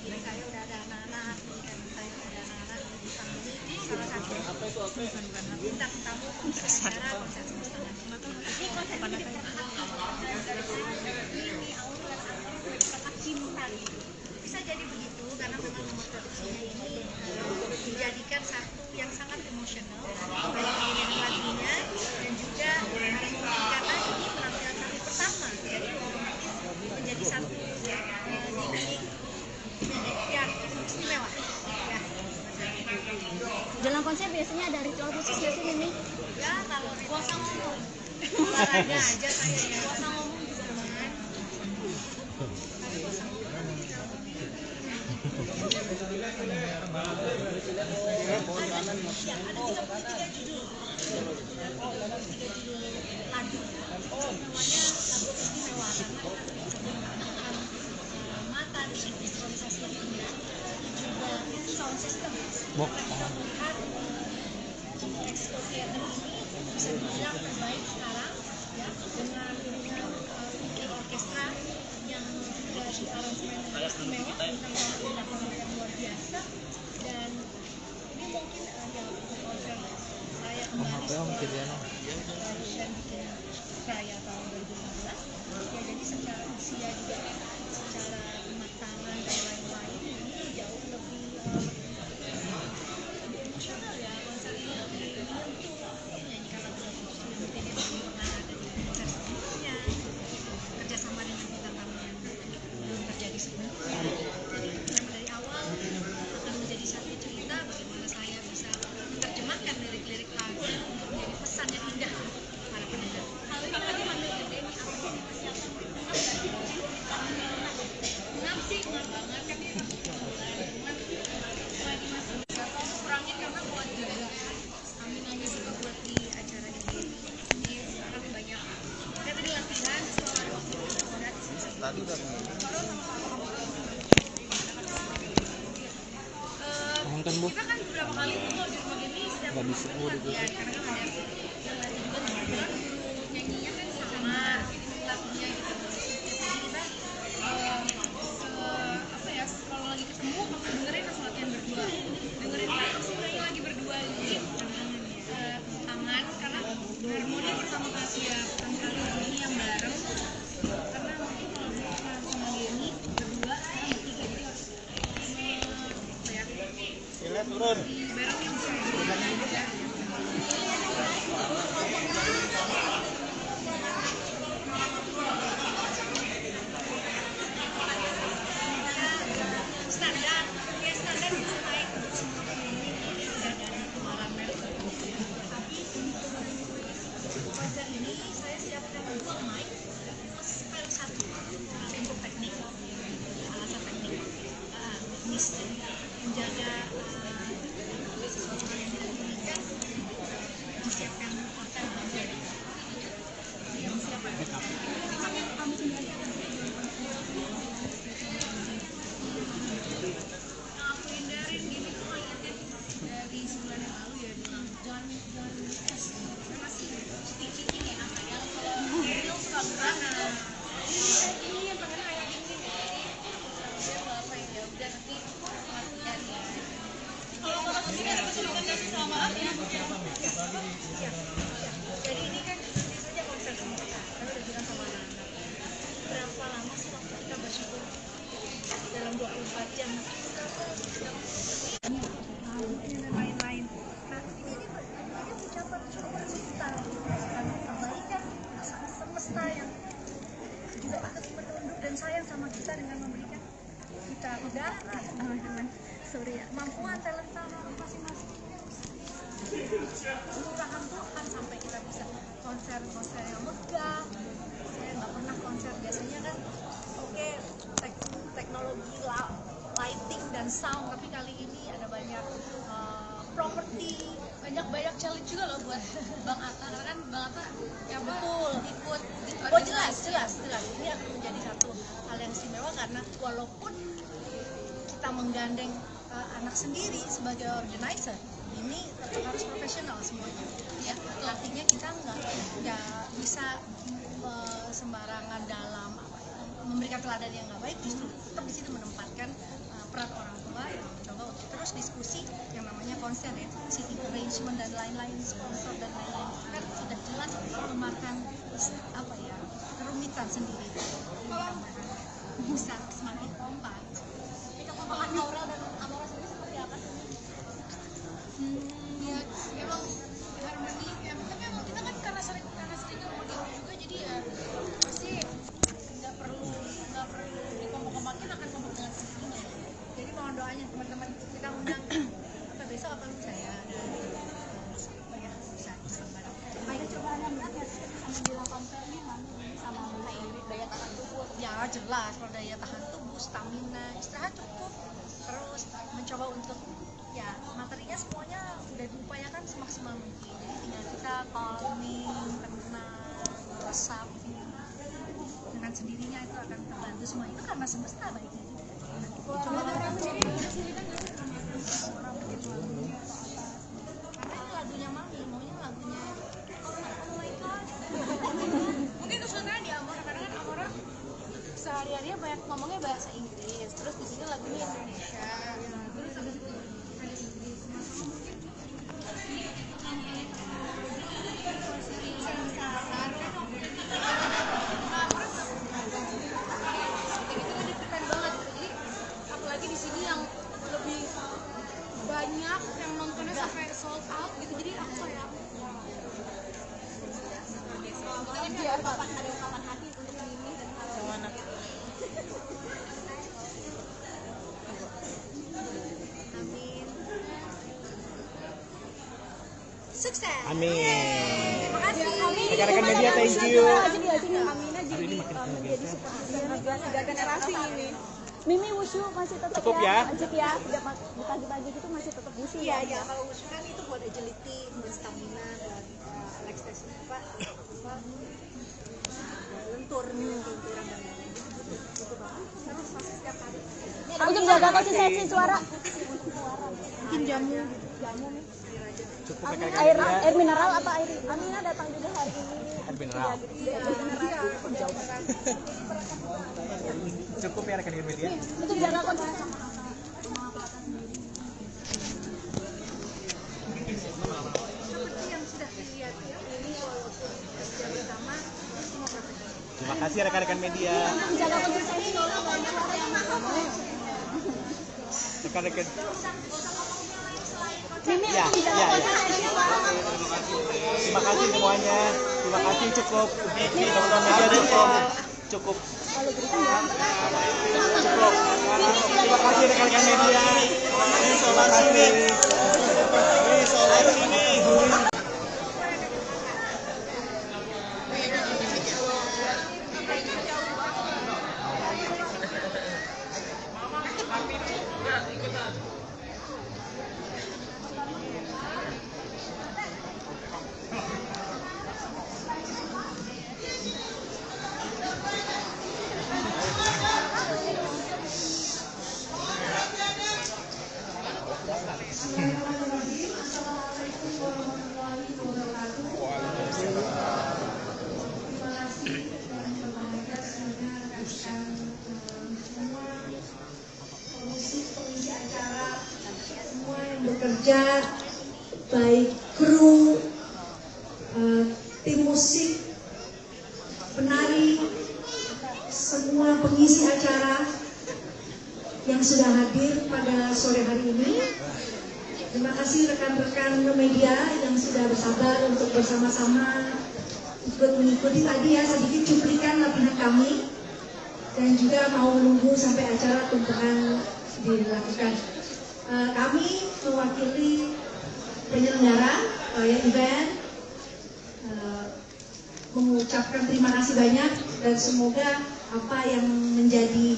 Jadi saya udah ada anak-anak, dan saya udah anak-anak di samping ini salah satu bintang tamu konser acara konser semesta. Ini konser ini cinta. Bisa jadi begitu karena memang nomor produksinya ini dijadikan satu yang sangat emosional baik pilihan lagunya dan juga karena ini penampilan kami pertama jadi otomatis menjadi satu gimmick yang istimewa ya. Jelang konser biasanya ada ritual khusus nggak sih Mimi? Ya kalau puasa ngomong olahraga aja saya ya puasa ngomong juga kan tapi puasa ngomong lagu namanya lagu istimewa mata dengan visualisasi yang indah juga sound system kita melihat Expo Theater ini bisa dibilang terbaik sekarang ya dengan orkestra yang juga di aransemen istimewa tentang lagu yang luar biasa dan ini mungkin ya konser saya kembali dan bikin saya tahun 2015 ya jadi secara usia juga secara kematangan dan lain-lain ini jauh lebih emosional ya konser ini lebih menyentuh menyanyikan lagu-lagu yang mungkin yang belum pernah ada di konser sebelumnya kerjasama dengan bintang tamu yang belum terjadi sebelumnya jadi memang dari awal akan menjadi satu cerita bagaimana saya bisa menerjemahkan lirik-lirik lagu untuk menjadi pesan yang indah untuk para pendengar. Hal ini lagi manggil ke Demi apa sih persiapan? Ngap sih, ngap banget kan ini kan, Bu? kita kan beberapa kali tuh kalau di rumah ini setiap Nggak bisa, Bu, latihan karena kan ada yang lari juga kebetulan guru nyanyinya kan sama lagunya gitu. Jadi kita apa ya, kalau lagi ketemu langsung dengerin langsung latihan berdua, dengerin langsung nyanyi lagi berdua gitu. Aman karena harmoni pertama kali ini yang bareng, karena mungkin kalau misalnya sama Denny berdua sekarang bertiga jadi harus apa ya, Gila turun. dibarengin sih. Standar itu naik semua ini sudah dari kemarin. Tapi pada ini saya siapkan 2 mic plus spare 1 untuk teknik, alasan teknik, teknis dan menjaga sesuatu hal yang tidak diinginkan, disiapkan konten bagian. Aku hindarin gini tuh ingatnya dari sebulan yang lalu ya, bilang jangan saya masih sticky ini apa ya, kalau real suka gerakan ini yang pengen kayak gini saya apa ya udah nanti latihan ya. Kalau kalau sendiri ada kesulitan nggak sih sama ya? Jadi ini kan ini saja konser semua kita udah bilang sama anak-anak berapa lama sih waktu kita bersyukur dalam 24 jam dan lain-lain. Nah ini ucapan syukur kita kebaikan sama semesta yang juga ikut menunduk dan sayang sama kita dengan memberikan kita udara, kemampuan, talenta masing-masing. Murahan Tuhan sampai kita bisa konser yang megah. Saya nggak pernah konser biasanya kan oke, teknologi lighting dan sound, tapi kali ini ada banyak properti, banyak challenge juga loh buat Bang Atta, karena kan Bang Atta ya betul ikut oh jelas ini akan menjadi satu hal yang istimewa karena walaupun kita menggandeng anak sendiri sebagai organizer, ini tetap harus profesional semuanya ya, artinya kita nggak bisa sembarangan dalam memberikan teladan yang nggak baik, justru tetap di sini menempatkan peran orang tua yang mencoba untuk terus diskusi yang namanya konser ya, seating arrangement dan lain-lain, sponsor dan lain-lain kan sudah jelas memakan apa ya, kerumitan sendiri. Bisa semakin kompak. Kekompakan Aura dan Amora sendiri seperti apa sih? Ya emang harmoni ya, tapi emang kita kan karena sering ngomongin juga, jadi ya pasti nggak perlu dikompok-kompokin, akan kompak dengan sendirinya. Jadi mohon doanya teman-teman, kita undang apa besok apa lusa ya, banyak bisa bareng. Baik, coba Anda berat ya sama bilang konser nih sama kayak daya tahan tubuh. Ya jelas, kalau daya tahan tubuh, stamina, istirahat cukup, terus mencoba untuk ya materinya semuanya udah diupayakan semaksimal mungkin. Jadi tinggal kita calming, tenang, resap. Dengan sendirinya itu akan terbantu semua, itu karena semesta baiknya juga. Coba orang sendiri kesulitan nggak sih sama orang begitu lagunya atau apa? Karena ini lagunya Mami, maunya lagunya oh my god. Mungkin kesulitannya di Amora, karena kan Amora sehari-harinya banyak ngomongnya bahasa Inggris, terus di sini lagunya Indonesia, terus ada Inggris, sama mungkin seriusan kasar kan apalagi di sini yang lebih banyak yang nontonnya sampai sold out gitu, jadi aku kayak mungkin biar bapak ada ungkapan hati untuk Mimi dan anak. Amin. Sukses. Amin. Terima kasih. Rekan-rekan media, thank you. Amina jadi menjadi seperti tiga generasi ini. Mimi wushu masih tetap Cukup ya? Lanjut ya, di pagi-pagi gitu masih tetap wushu Iya, ya kalau wushu kan itu buat agility, buat stamina, buat relaxation apa lenturan dan lain-lain. Itu butuh banget. Terus masih setiap hari. Untuk jaga konsistensi suara. bikin jamu gitu. Jamu nih. Cukup Air, rekan-rekan media. air mineral apa air? Amina datang juga hari ini. Air mineral. Cukup ya rekan-rekan media. Itu jaga konsisten. Terima kasih rekan-rekan media. Jaga konsistensi. Rekan-rekan. Mimi, Ya, jaga ya, ya. konsistensi. Terima kasih semuanya. Terima kasih cukup. Teman-teman media cukup. Cukup. Cukup. Terima kasih rekan-rekan media. Terima kasih. Assalamualaikum warahmatullahi wabarakatuh. Terima kasih dan berbahagia semuanya rekan-rekan semua pengisi acara, semua yang bekerja, baik kru, tim musik, penari, semua pengisi acara yang sudah hadir pada sore hari ini. Terima kasih rekan-rekan media yang sudah bersabar untuk bersama-sama ikut mengikuti tadi ya sedikit cuplikan latihan kami dan juga mau menunggu sampai acara tumpukan dilakukan. Kami mewakili penyelenggara event mengucapkan terima kasih banyak dan semoga apa yang menjadi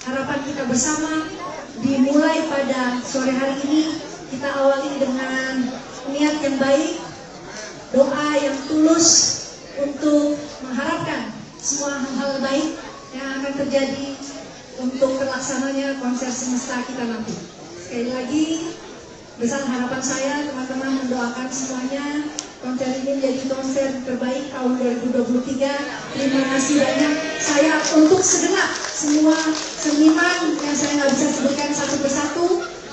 harapan kita bersama dimulai pada sore hari ini kita awali dengan niat yang baik, doa yang tulus untuk mengharapkan semua hal-hal baik yang akan terjadi untuk terlaksananya konser semesta kita nanti. Sekali lagi, besar harapan saya teman-teman mendoakan semuanya konser ini menjadi konser terbaik tahun 2023. Terima kasih banyak. Saya untuk segenap semua seniman yang saya nggak bisa sebutkan satu persatu,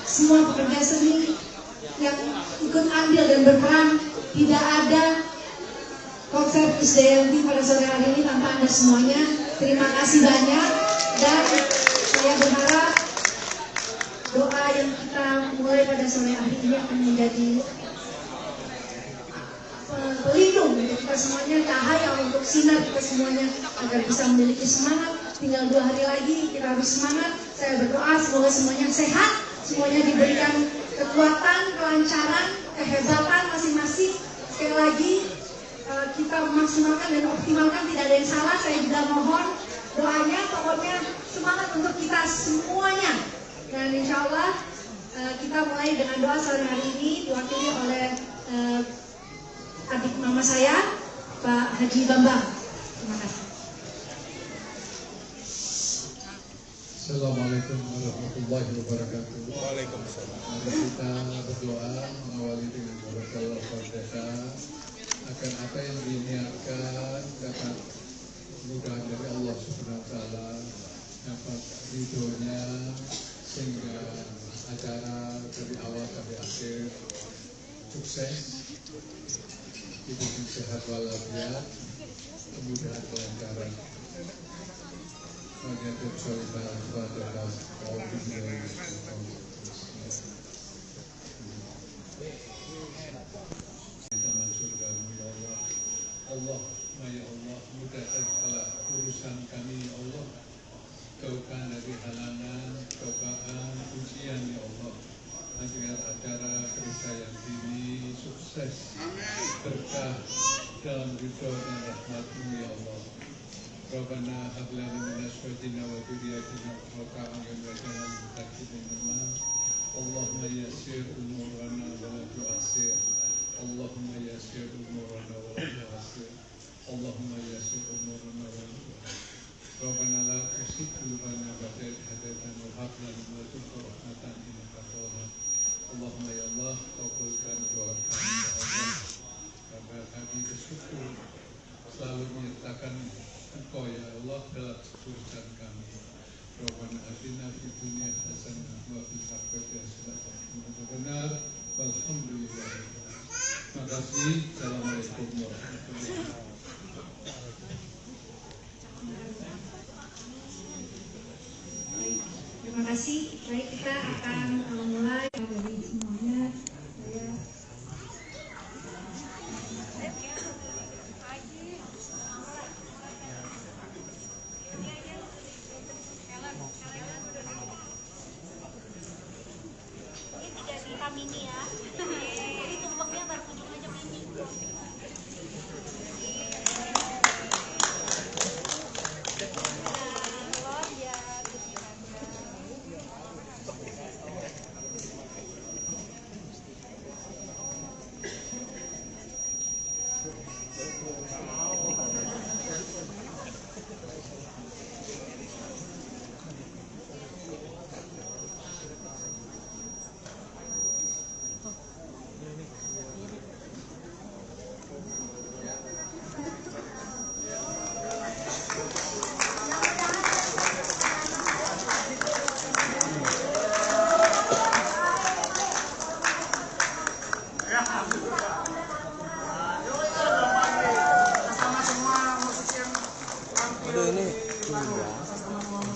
semua pekerja seni yang ikut andil dan berperan, tidak ada konser Krisdayanti pada sore hari ini tanpa Anda semuanya. Terima kasih banyak dan saya berharap doa yang kita mulai pada sore hari ini akan menjadi pelindung untuk kita semuanya, cahaya untuk sinar kita semuanya agar bisa memiliki semangat. Tinggal 2 hari lagi kita harus semangat. Saya berdoa semoga semuanya sehat, semuanya diberikan kekuatan, kelancaran, kehebatan masing-masing. Sekali lagi kita memaksimalkan dan optimalkan, tidak ada yang salah. Saya juga mohon doanya, pokoknya semangat untuk kita semuanya. Dan insya Allah kita mulai dengan doa sore hari ini diwakili oleh adik mama saya, Pak Haji Bambang. Terima kasih. Assalamualaikum warahmatullahi wabarakatuh. Waalaikumsalam. Mari kita berdoa mengawali dengan barakallahu Fatihah agar apa yang diniatkan dapat mudah dari Allah Subhanahu wa taala, dapat ridhonya sehingga acara dari awal sampai akhir sukses, diberi sehat walafiat, kemudahan kelancaran. Kita masuk dalam Allah. Allah, ya Allah, mudahkan segala urusan kami, ya Allah. Jauhkan dari halangan, cobaan, ujian, ya Allah. Agar acara Krisdayanti ini sukses, berkah dalam ridho dan rahmat-Mu, ya Allah. Rabbana hab lana min azwajina wa dhurriyyatina qurrata a'yun waj'alna lil muttaqina imama. Allahumma yassir umurana wa la tu'assir. Allahumma yassir umurana wa la tu'assir. Allahumma yassir umurana wa la tu'assir. Rabbana la tuzigh qulubana ba'da idh hadaytana wa hab lana min ladunka rahmatan innaka antal wahhab. syukur, selalu menyertakan Engkau ya Allah dalam urusan kami. Rabbana atina fid dunya hasanah wa fil akhirati hasanah benar. Alhamdulillah. Terima kasih. Assalamualaikum warahmatullahi wabarakatuh. Terima kasih. Baik, kita akan mulai dari semuanya. Mini ya. Jadi tumpengnya baru kunjung aja mini. Aduh ini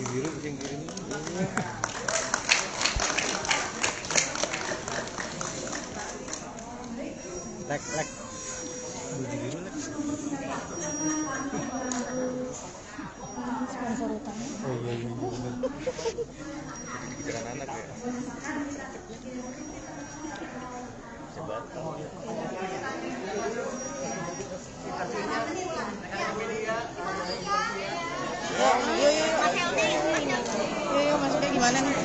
di biru yang kirim. Lek. Di biru lek. Sponsor utama. Oh iya benar. Pikiran anak ya. Coba. Yuk, masuknya gimana nih?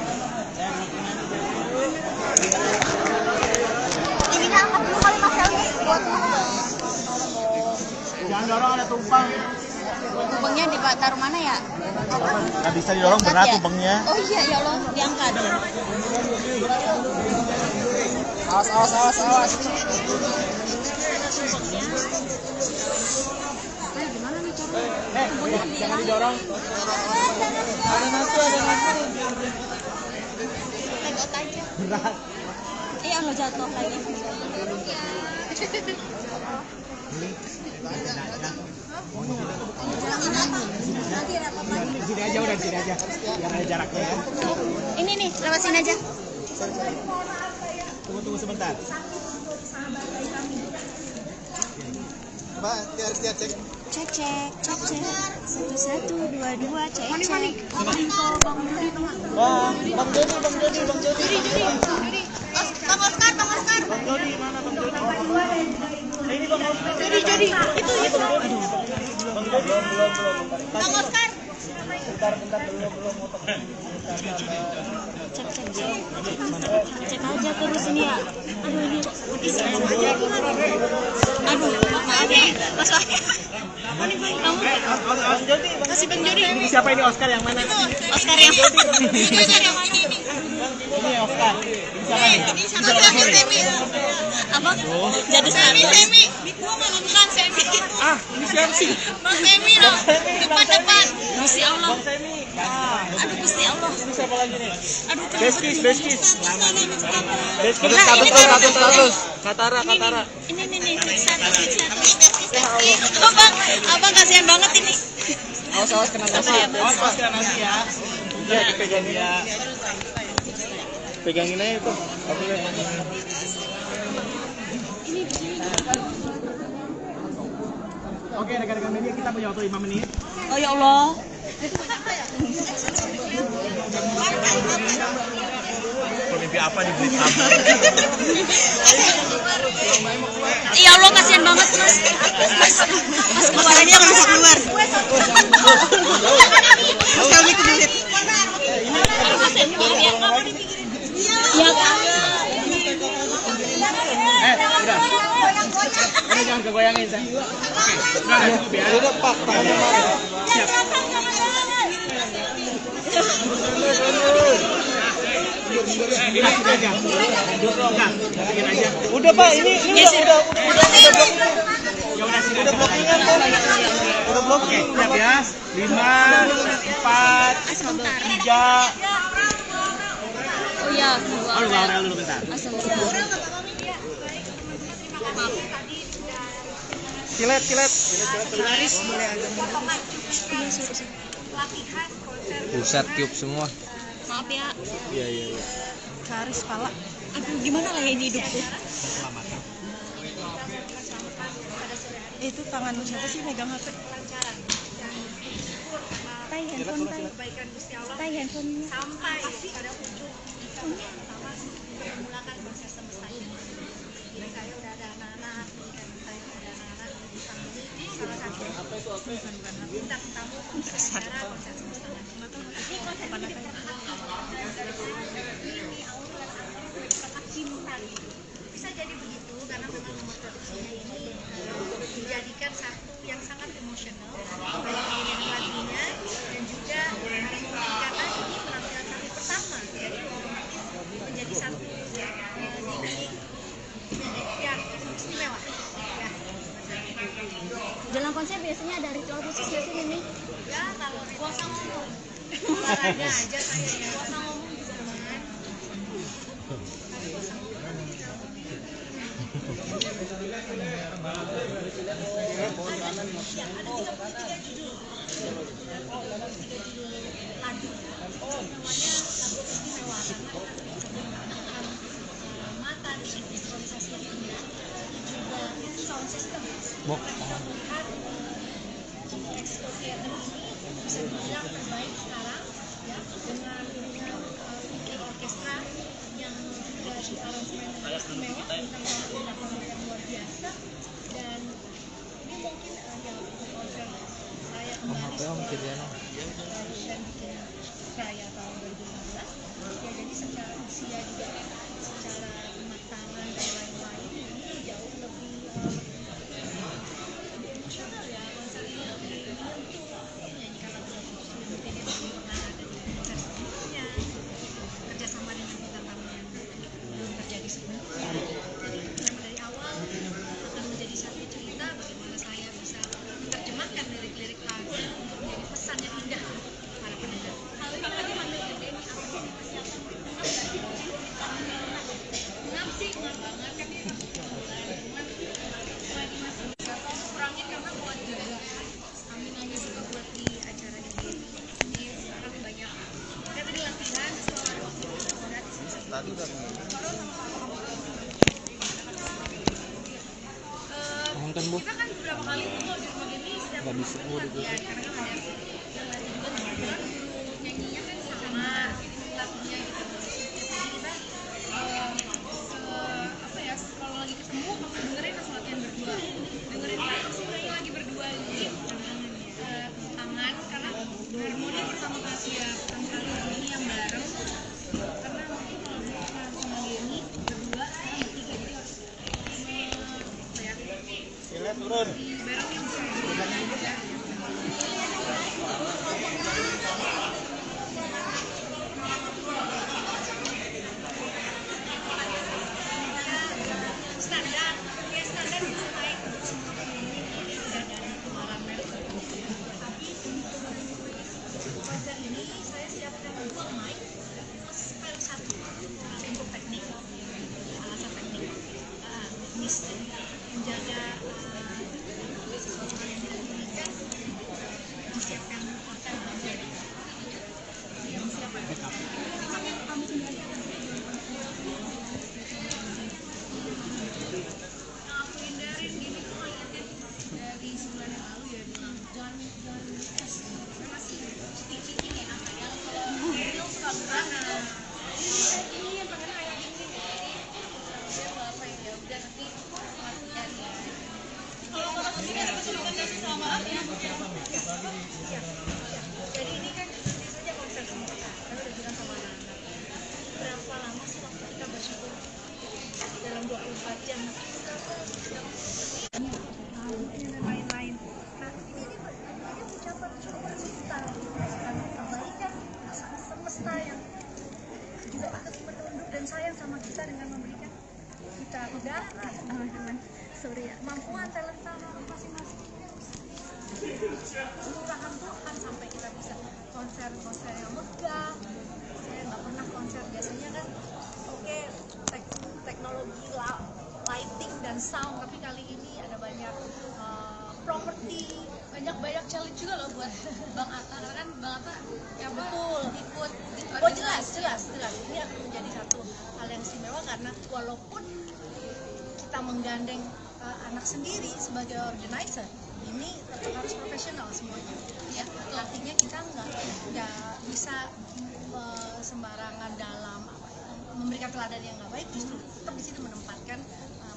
Ini angkat dulu kali Mas Helmi. Jangan dorong, ada tumpang. Tumpengnya ditaruh mana ya? Nggak bisa didorong, berat tumpengnya. Oh iya, ya Allah, diangkat. Awas. Jangan didorong. Ada nasi. Tegot aja. Berat. Allah jatuh lagi. Sini aja udah, sini aja. Biar ada jaraknya ya. Ini nih, lewat sini aja. Tunggu sebentar. Mbak, harus lihat cek. Cek. 1, 2, cek. Bang Jody. Bang Oscar. Bang Jody mana Bang Jody? Ini Bang Oscar. Jody. Itu. Bang Jody belum. Bang Oscar. Bentar belum motor. Cek aja terus ini ya. Aduh ini bisa aja. Aduh, maaf ya. Mas Wahid. Kamu Bang Jody. masih Bang Jody. Ini siapa ini Oscar yang mana? Oscar yang ini. Ini Oscar. Ini siapa nih? Ini Semi. Apa? Jadi Semi. Bukan Semi. Ini siapa sih? Bang Semi dong. Depan. Gusti Allah. Bang Semi. Aduh Gusti Allah. Ini siapa lagi nih? Aduh. Beskis. Status. Katara. Ini satu. Abang kasihan banget ini. Awas kena nasi. Awas kena nasi ya. Iya, dipegangin ya. Pegangin aja itu. Oke, rekan-rekan media, kita punya waktu 5 menit. Oh ya Allah. Mimpi apa di Blit Hub? Ya Allah kasihan banget Mas keluar aja Mas keluar. Mas kami kedulit. Ya kan. Udah. Ini jangan kegoyangin, Sa. Udah, biar. Udah pak. Siap. Ini aja. Enggak, aja. Udah Pak, ini udah. Udah blockingan kan? Udah blocking. Siap ya. 5, 4, 3. Oh iya, Aurel dulu bentar. Kilet. Haris boleh agak Buset, tiup semua. maaf ya. Iya. Haris pala. Aduh, gimana lah ini hidupku. Itu tangan siapa sih megang HP? Tai handphone, Kebaikan Gusti Allah tai handphone. sampai pada ujung pertama memulakan proses semesta ini. Jadi saya udah ada anak-anak, dan saya udah ada anak-anak di samping ini salah satu bintang tamu konser acara konser semesta. Ini konser pada ini aurat cinta gitu. Bisa jadi begitu karena memang nomor produksinya ini dijadikan satu yang sangat emosional baik pilihan lagunya dan juga karena ini penampilan kami pertama jadi otomatis menjadi satu dinding yang istimewa ya. Jelang konser biasanya ada ritual khusus nggak sih Mimi? Ya kalau puasa ngomong olahraga aja saya ya puasa ngomong juga kan tapi puasa ngomong ada 33 judul lagu semuanya lagu istimewa karena mata dengan visualisasi yang indah juga sound system kita melihat Expo Theater ini bisa dibilang terbaik sekarang ya dengan VK Orkestra yang juga di aransemen dengan istimewa tentang lagu yang luar biasa dan ini mungkin yang konser saya kembali dan bikin saya tahun 2015 ya jadi secara usia juga secara kematangan dan lain-lain ini jauh lebih emosional ya konser ini lebih menyentuh menyanyikan lagu-lagu sudah mungkin yang belum pernah ada di konser sebelumnya kerjasama dengan bintang tamu yang belum terjadi sebelumnya jadi memang dari awal akan menjadi satu cerita bagaimana saya bisa menerjemahkan lirik-lirik lagu untuk menjadi pesan yang indah untuk para pendengar. Hal ini lagi manggil gede ini apa sih persiapan ngap sih ngap banget kan ini masih cuman lagi masih kurangin karena buat juga stamina-nya juga buat di acara ini jadi sekarang banyak kita tadi latihan setelah ada waktu istirahat Tadi udah nonton Bu. kita kan beberapa kali tuh kalau di rumah ini setiap Nggak bisa Bu di latihan karena kan ada yang lari juga kebetulan guru nyanyinya kan sama lagunya gitu jadi kita apa ya kalau lagi ketemu langsung dengerin langsung latihan berdua dengerin apa sih nyanyi lagi berdua gitu tangan karena harmoni pertama kali ya pertama kali ini yang bareng karena mungkin kalau dulu sama Denny berdua sekarang bertiga jadi harus apa ya Turun. dibarengin juga standar ya standar itu naik semua ini sudah dari kemarin tapi konser ini saya siapkan 2 mic spare 1 untuk teknik alasan teknik teknis dan menjaga sesuatu hal yang tidak diinginkan disiapkan konser yang siapa kami sendiri nah aku hindarin gini tuh ngeliatnya dari sebulan yang lalu ya bilang jangan saya masih sticky ini apa ya kalau real suka berangan ini yang pengen kayak gini saya apa ya udah nanti latihan ya kalau kalau kesini ada rekomendasi sama maaf ya siap jadi ini kan ini saja konser semesta saya udah bilang sama anak-anak berapa lama sih waktu kita bersyukur dalam 24 jam dan lain-lain nah ini ucapan syukur kita kebaikan sama semesta yang juga ikut menunduk dan sayang sama kita dengan memberikan kita udara teman-teman Sorry ya. kemampuan talenta masing-masing. Murahan Tuhan sampai kita bisa konser-konser yang megah. Saya nggak pernah konser, biasanya kan oke, teknologi lighting dan sound, tapi kali ini ada banyak properti, banyak challenge juga loh buat Bang Atta, karena kan Bang Atta ya betul ikut. Oh jelas ini akan menjadi satu hal yang istimewa, karena walaupun kita menggandeng anak sendiri sebagai organizer, ini tetap harus profesional semuanya ya. Artinya kita nggak bisa sembarangan dalam memberikan teladan yang nggak baik, justru tetap di sini menempatkan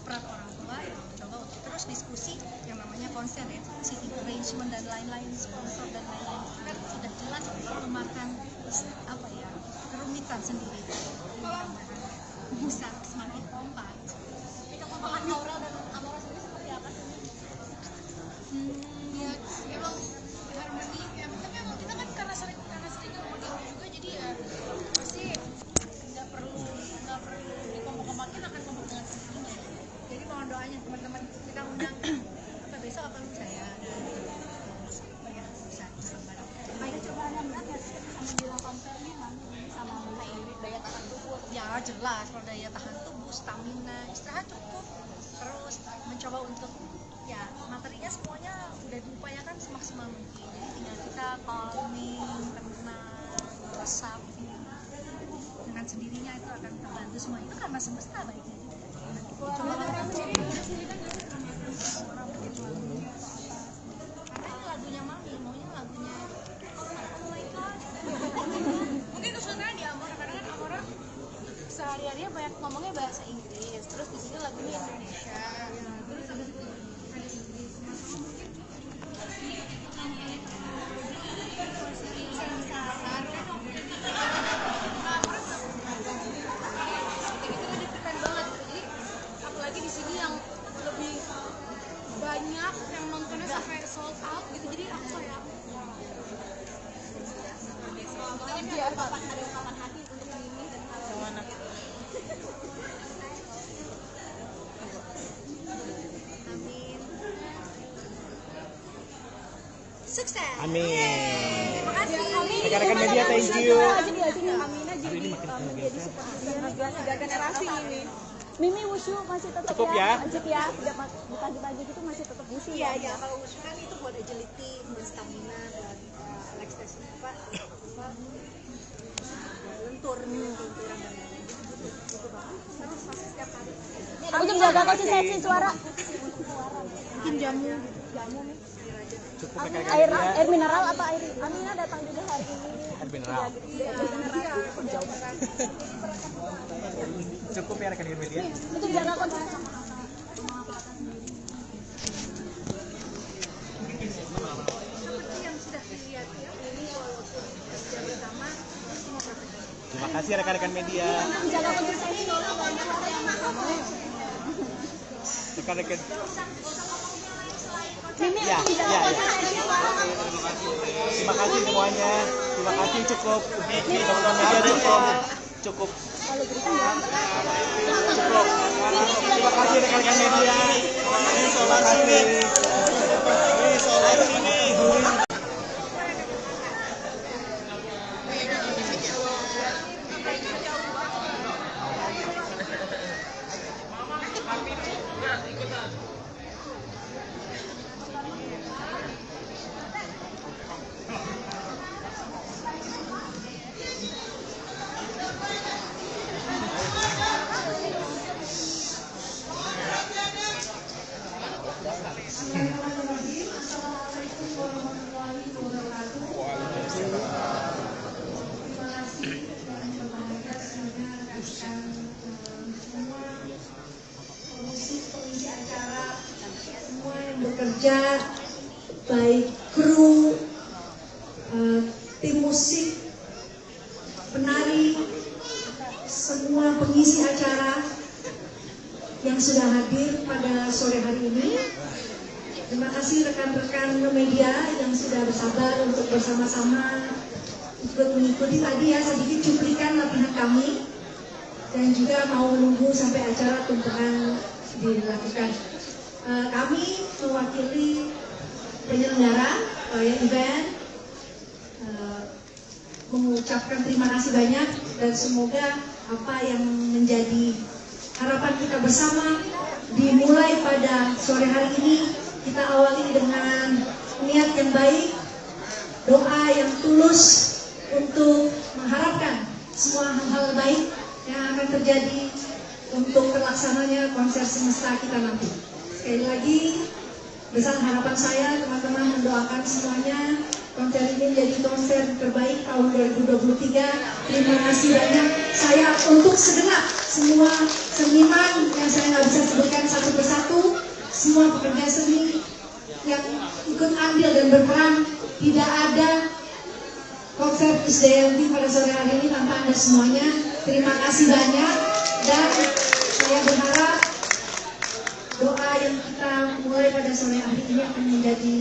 peran orang tua yang mencoba untuk terus diskusi yang namanya konser ya, seating arrangement dan lain-lain, sponsor dan lain-lain, kan sudah jelas memakan kerumitan sendiri. Mudah-mudahan bisa semakin kompak. Kekompakan Aurel dan Amora sendiri seperti apa sih? Ya emang harmoni ya, tapi emang kita kan karena sering harmoni juga, jadi ya pasti nggak perlu dikompok-kompokin, akan kompak dengan sendirinya. Jadi mohon doanya teman-teman, kita undang besok apa lusa ya, banyak bisa bareng-bareng. Ada cobaan yang berat nggak sih sama bilang konser nih Mami sama kayak daya tahan tubuh? Ya jelas, kalau daya tahan tubuh, stamina, istirahat cukup, terus mencoba untuk ya materinya semuanya udah diupayakan semaksimal mungkin. Jadi tinggal kita calming, tenang, resapi, dengan sendirinya itu akan terbantu semua. Itu karena semesta baiknya juga. Coba karena ini lagunya Mami, maunya lagunya oh my god. Mungkin kesulitannya di Amora, karena kan Amora sehari-harinya banyak ngomongnya bahasa Inggris, terus di sini lagunya Indonesia, terus ada Inggris, sama mungkin sensar kan deg-degan banget gitu. Jadi apalagi di sini yang lebih banyak yang nontonnya sampai sold out gitu, jadi aku kayak Biar kapan hati untuk Mimi dan Aurel. amin. Sukses. Amin. Terima kasih. Rekan-rekan media, thank you. Amina jadi menjadi seperti tiga generasi ini. Mimi wushu masih tetap Cukup ya? Lanjut ya, di pagi-pagi gitu masih tetap wushu Iya, ya, kalau wushu kan itu buat agility, buat stamina, buat relaxation lenturan dan lain-lain. Itu banget. Terus masih setiap hari. Untuk jaga konsistensi suara. Mungkin jamu nih. Cukup rekan-rekan media. Air mineral apa air? Amina datang juga hari ini. Air mineral. Cukup ya rekan-rekan media. Untuk jaga konsistensi. Seperti yang sudah dilihat ya, ini walaupun kerja bersama semua profesional. Terima kasih rekan-rekan media. Jaga konsistensi soalnya banyak orang yang Rekan-rekan. Mimi Ya, untuk jaga ya, ya. konsistensi suara. Terima kasih semuanya. Terima kasih, cukup. Teman-teman media cukup. Cukup. Cukup. Terima kasih rekan-rekan media. Terima kasih. Bekerja baik kru, tim musik, penari, semua pengisi acara yang sudah hadir pada sore hari ini. Terima kasih rekan-rekan media yang sudah bersabar untuk bersama-sama ikut mengikuti tadi ya sedikit cuplikan latihan kami, dan juga mau menunggu sampai acara tumpengan dilakukan. kami mewakili penyelenggara event mengucapkan terima kasih banyak dan semoga apa yang menjadi harapan kita bersama dimulai pada sore hari ini kita awali dengan niat yang baik, doa yang tulus untuk mengharapkan semua hal-hal baik yang akan terjadi untuk terlaksananya konser semesta kita nanti. Sekali lagi, besar harapan saya teman-teman mendoakan semuanya konser ini menjadi konser terbaik tahun 2023. Terima kasih banyak. Saya untuk segenap semua seniman yang saya nggak bisa sebutkan satu persatu, semua pekerja seni yang ikut andil dan berperan, tidak ada konser Krisdayanti pada sore hari ini tanpa Anda semuanya. Terima kasih banyak dan saya berharap doa yang kita mulai pada sore hari ini akan menjadi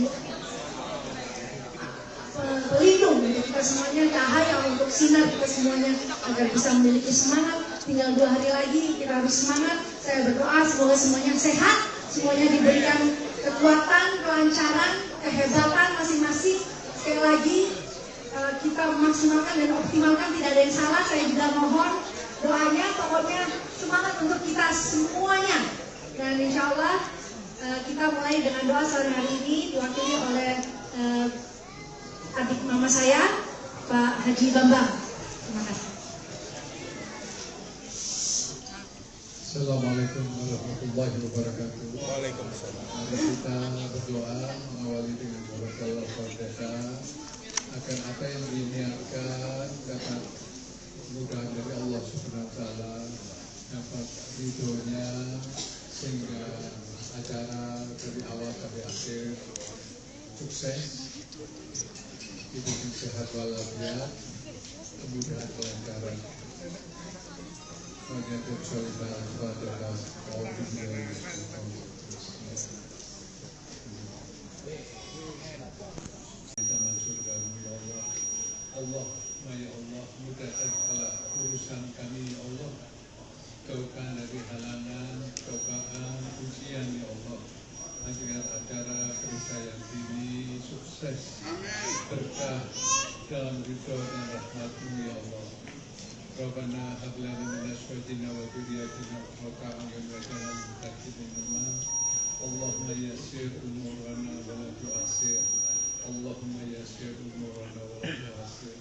pelindung untuk kita semuanya, cahaya untuk sinar kita semuanya agar bisa memiliki semangat. Tinggal 2 hari lagi kita harus semangat. Saya berdoa semoga semuanya sehat, semuanya diberikan kekuatan, kelancaran, kehebatan masing-masing. Sekali lagi kita maksimalkan dan optimalkan, tidak ada yang salah. Saya juga mohon doanya, pokoknya semangat untuk kita semuanya. Dan insya Allah kita mulai dengan doa sore hari ini diwakili oleh adik mama saya, Pak Haji Bambang. Terima kasih. Assalamualaikum warahmatullahi wabarakatuh. Waalaikumsalam. Mari kita berdoa mengawali dengan doa Al-Fatihah agar apa yang diniatkan dapat mudah dari Allah Subhanahu wa taala, dapat ridhonya sehingga acara dari awal sampai akhir sukses, diberikan sehat walafiat, kemudahan kelancaran. Kita masuk dalam Allah. Allah, ya Allah, mudahkan segala urusan kami, ya Allah. Jauhkan dari halangan, cobaan, ujian, ya Allah. Agar acara Krisdayanti ini sukses, berkah dalam ridho dan rahmat-Mu, ya Allah. Rabbana hab lana min azwajina wa dhurriyyatina qurrata a'yun waj'alna lil muttaqina imama. Allahumma yassir umurana wa la tu'assir. Allahumma yassir umurana wa la tu'assir.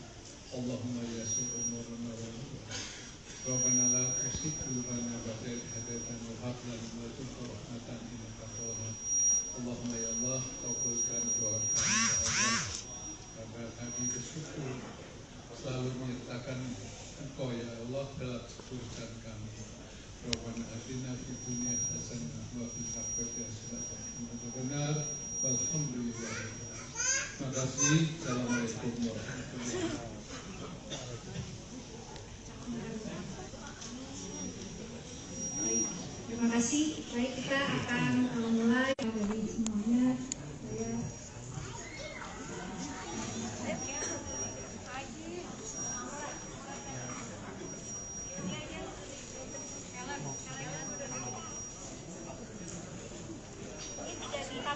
Allahumma yassir umurana wa la tu'assir. Rabbana la tuzigh qulubana ba'da idh hadaytana wa hab lana min ladunka rahmatan innaka antal wahhab. Allahumma ya Allah, kabulkan doa kami, ya Allah. Agar kami bersyukur selalu menyertakan Engkau, ya Allah, dalam urusan kami. Rabbana atina fid dunya hasanah wa fil akhirati hasanah wa qina adzabannar. Walhamdulillah. Terima kasih. Assalamualaikum warahmatullahi wabarakatuh. Baik, terima kasih. Baik, kita akan mulai dari semuanya.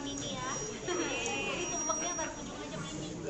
Mini ya, jadi tumpengnya baru ujung aja mini.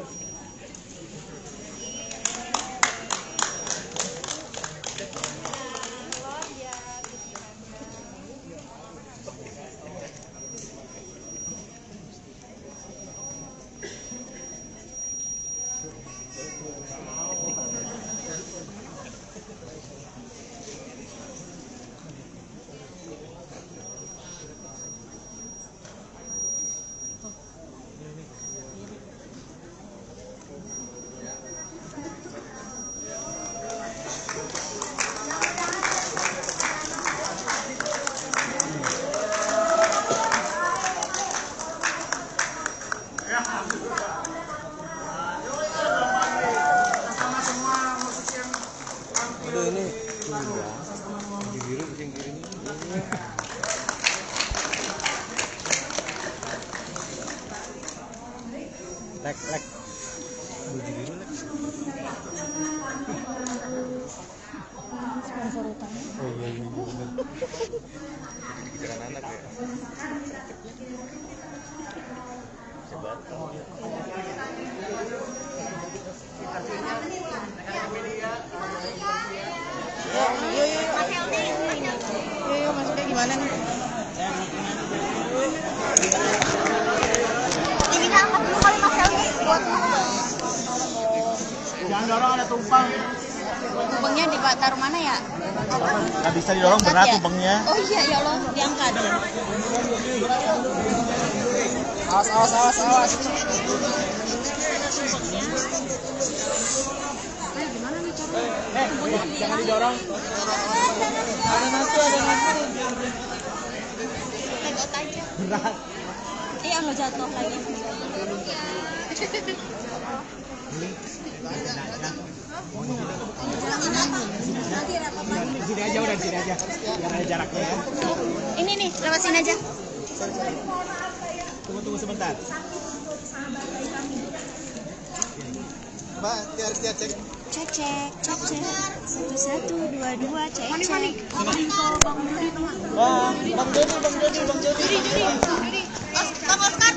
Pikiran anak ya. Coba. Yuk, masuknya gimana nih? Ini angkat dulu kali Mas Helmi. Jangan dorong, ada tumpang. Tumpengnya taruh mana ya? Nggak bisa didorong, berat Ya? tumpengnya. Oh iya, ya Allah, diangkat. Awas. Jangan didorong. Ada nasi. Pegot aja. Berat. Iya, nggak jatuh lagi. Di sini aja, udah di sini aja. Biar ada jaraknya ya. Ini nih, lewat sini aja. Tunggu sebentar. Mbak, tiar cek. Cek. 11, 22, cek. Bang Jody. Bang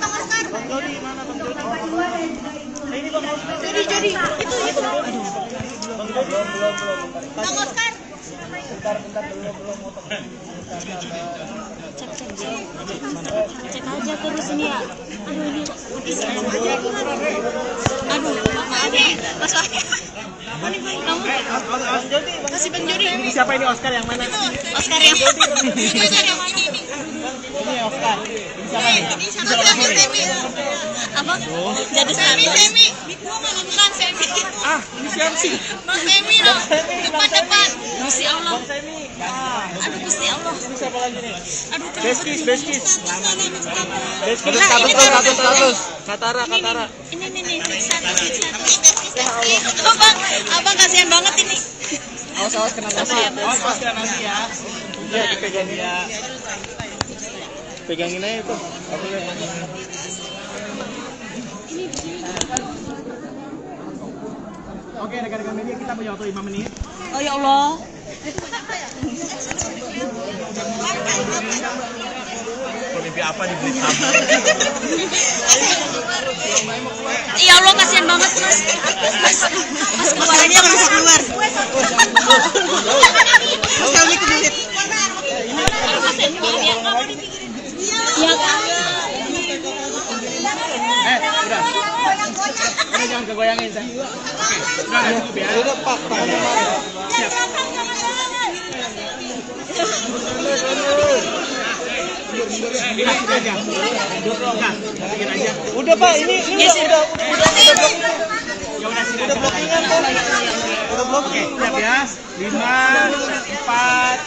Oscar. Bang Jody, mana Bang Jody? Ini Bang Oscar. Jody. Itu. Bang Jody belum. Bang Oscar. Bentar belum motong. Cek. Cek aja terus nih ya. Aduh, ini aduh, maaf ya. Mas Wahyu. Ini kamu. Bang Jody. Kasih Bang Jody. Ini siapa ini Oscar yang mana? Oscar yang mana? Oscar yang mana ini? Ini Oscar. Ini siapa nih? Semi. Apa? Jadi Semi. Bukan Semi. Ah, ini siapa sih? Bang Semi dong. Depan. Gusti Allah. Bang Semi. Aduh, Gusti Allah. Ini siapa lagi nih? Aduh, Beskis. Beskis. Status. Katara. Ini nih, status. Abang kasihan banget ini. Awas kena nasi. Awas kena nasi ya. Iya, dipegangin ya. Pegangin aja itu. Oke, rekan-rekan media, kita punya waktu 5 menit. Oh ya Allah. Mimpi apa di Blitar? Ya Allah, kasihan banget Mas. Mas keluarannya langsung keluar. Mas Helmi kedulit. Ya kan. Udah. Ini jangan kegoyangin, Say. Udah cukup ya. Udah, Pak. Siap. Aja. Bikin aja. Udah, Pak, ini udah udah blockingan kok. Udah blocking. Siap ya. 5, 4,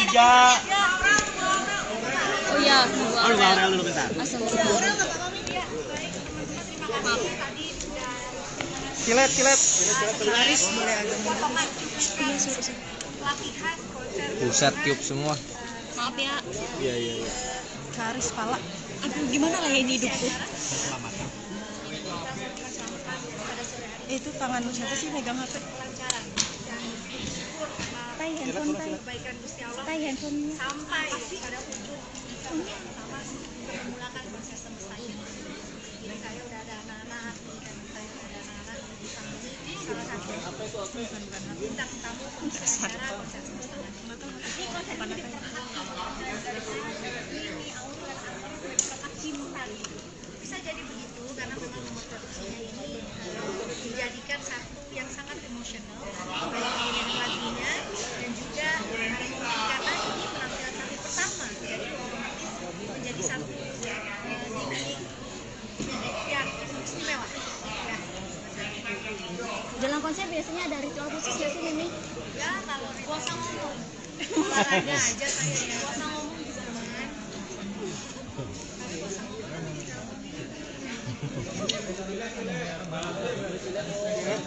3. Oh iya, Dulu bentar. Kilet. Pusat tiup semua. Maaf ya. Iya. Karis pala. Aduh, gimana lah ini hidupku. Itu tangan lu siapa sih megang HP? Tai handphonenya. Sampai pada ujung sama memulakan proses semestanya. Jadi saya udah ada anak-anak, dan saya udah ada anak-anak di sana. Salah satu bintang tamu acara konser semesta. Ini konser ini cinta gitu. Bisa jadi begitu karena memang nomor produksinya ini dijadikan satu yang sangat emosional baik lagunya dan juga karena ini penampilan kami pertama jadi otomatis menjadi satu dinding yang istimewa ya. Dalam konser biasanya ada ritual khusus nggak sih Mimi? Ya kalau puasa ngomong olahraga aja saya ya puasa ngomong juga kan.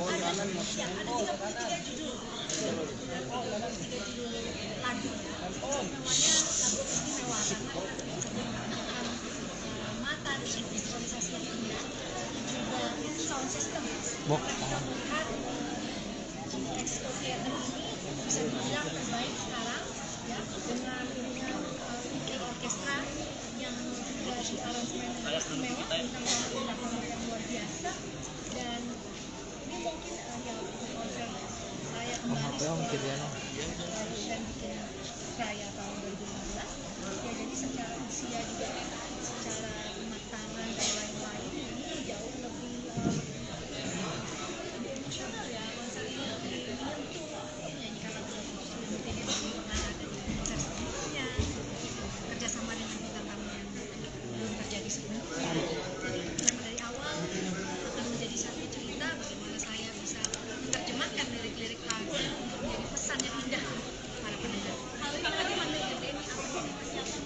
Ada 33 judul lagu namanya lagu istimewa karena mata visualisasi yang indah juga sound system eksposur ini bisa dibilang terbaik sekarang istimewa, bintang tamu yang luar biasa. Dan ini mungkin yang konser saya kembali dan bikin raya tahun 2015. Ya jadi secara usia juga, secara kematangan dan lain-lain ini jauh lebih emosional ya. Konser ini lebih menyentuh, menyanyikan lagu-lagu seperti yang pernah ada di konser sebelumnya, kerjasama dengan bintang tamu yang belum terjadi sebelumnya. Jadi memang dari awal akan menjadi satu cerita bagaimana saya bisa menerjemahkan lirik-lirik lagu untuk menjadi pesan yang indah untuk para pendengar. Hal ini lagi mana yang gede nih, apa sih persiapan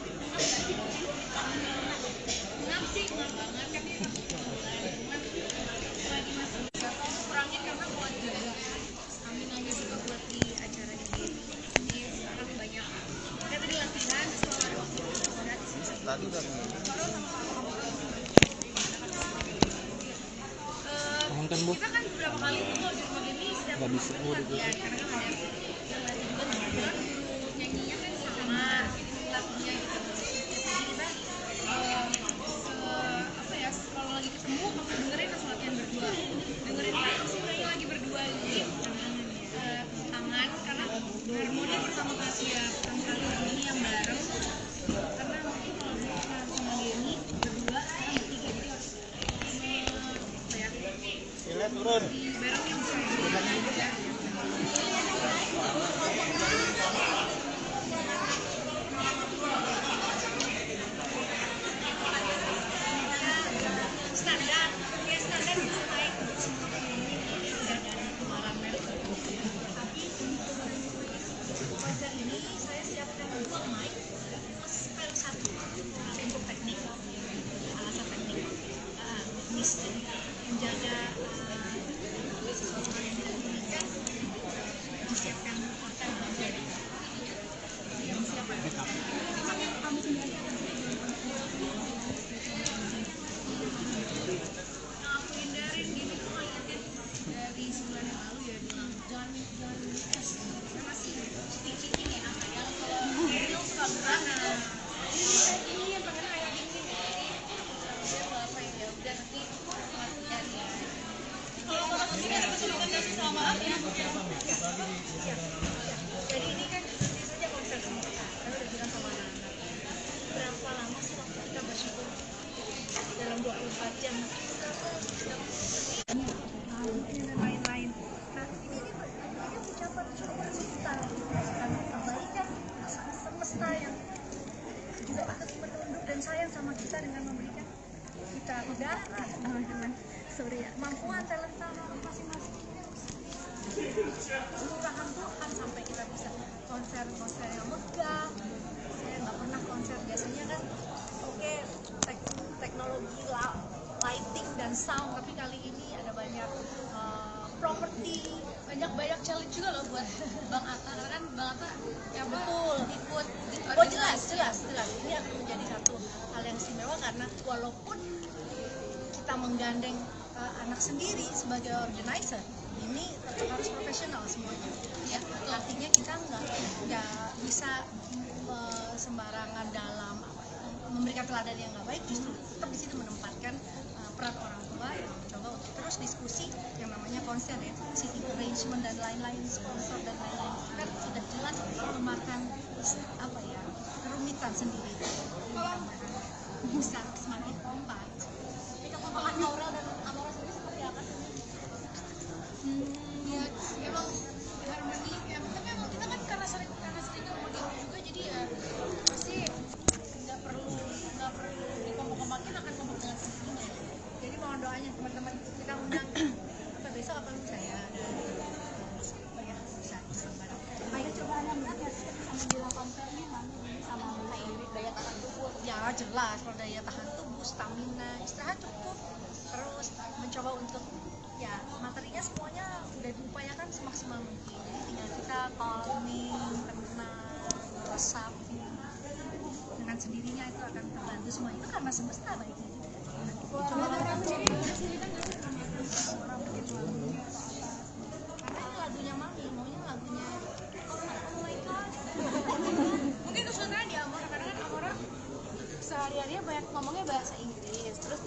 ngap sih, ngap banget kan ini masuk bulan, cuman lagi masih kurangnya karena buat jaga stamina-nya juga buat di acara ini. Jadi sekarang banyak kita tadi latihan setelah ada waktu gratis bisa Tadi udah kita kan beberapa kali tuh kalau di rumah ini setiap latihan karena kan ada yang latih juga kebetulan guru nyanyinya kan sama latihnya gitu. Jadi kita apa ya, kalau lagi ketemu langsung dengerin langsung latihan berdua, dengerin langsung lagi berdua gitu. Tangan karena harmoni pertama kali ya, pertama kali harmoni yang bareng, karena mungkin kalau misalnya sama Denny berdua sekarang bertiga jadi harus Sila turun. barengnya bisa ya. Standar itu naik semua ini sudah dari kemarin tapi untuk konser ini saya siapkan 2 mic plus satu untuk teknik, alasan teknik teknis menjaga sesuatu yang tidak diinginkan, menyiapkan hotel dan yang siapkan kamu sendiri yang aku hindarin gini tuh ngajakin dari sebulan yang lalu ya, bilang jangan saya masih speaking ya, kalau Daniel suka berat ini yang pengen kayak gini dia apa ya udah nanti latihan ya. Kalau kakak sendiri ada kesulitan dan kesamaan ya? Jadi ini kan tentu saja konser sama kita, karena udah bilang sama anak-anak berapa lama sih waktu kita bersyukur dalam 24 jam dan lain-lain. Nah ini ucapan syukur kita karena kebaikan semesta yang juga ikut menunduk dan sayang sama kita dengan memberikan kita udara dengan kemampuan talenta masing-masing murahan Tuhan sampai kita bisa konser yang megah. Saya nggak pernah konser biasanya kan oke, teknologi lighting dan sound, tapi kali ini ada banyak properti, banyak challenge juga loh buat Bang Atta, karena kan Bang Atta ya betul ikut jelas ini akan menjadi satu hal yang istimewa karena walaupun kita menggandeng anak sendiri sebagai organizer, ini tetap harus profesional semuanya ya, artinya kita nggak bisa sembarangan dalam memberikan teladan yang nggak baik, justru tetap di sini menempatkan peran orang tua yang mencoba untuk terus diskusi yang namanya konser ya, seating arrangement dan lain-lain, sponsor dan lain-lain kan sudah jelas memakan apa ya, kerumitan sendiri. Bisa semakin kompak. Tapi kekompakan Aurel dan Amora sendiri seperti apa? Ya emang harmoni ya, tapi emang kita kan karena sering kemudian juga, jadi ya pasti nggak perlu dikompok-kompokin, akan kompak dengan sendirinya. Jadi mohon doanya teman-teman, kita undang apa besok apa lusa ya, oh ya bisa bareng. Ayo coba lihat ya sama gila konsernya nanti sama lirik daya tahan tubuh. Ya jelas, kalau daya tahan tubuh, stamina, istirahat cukup, terus mencoba untuk ya materinya semuanya udah diupayakan semaksimal mungkin. Jadi tinggal kita calming, tenang, meresapi, dengan sendirinya itu akan terbantu semua. Itu karena semesta baiknya. Coba kamu sendiri kesulitan nggak sih orang bikin lagunya atau apa? Karena itu lagunya Mami, maunya lagunya oh my god. Mungkin kesulitannya di Amora, karena kan Amora sehari-harinya banyak ngomongnya bahasa Inggris, terus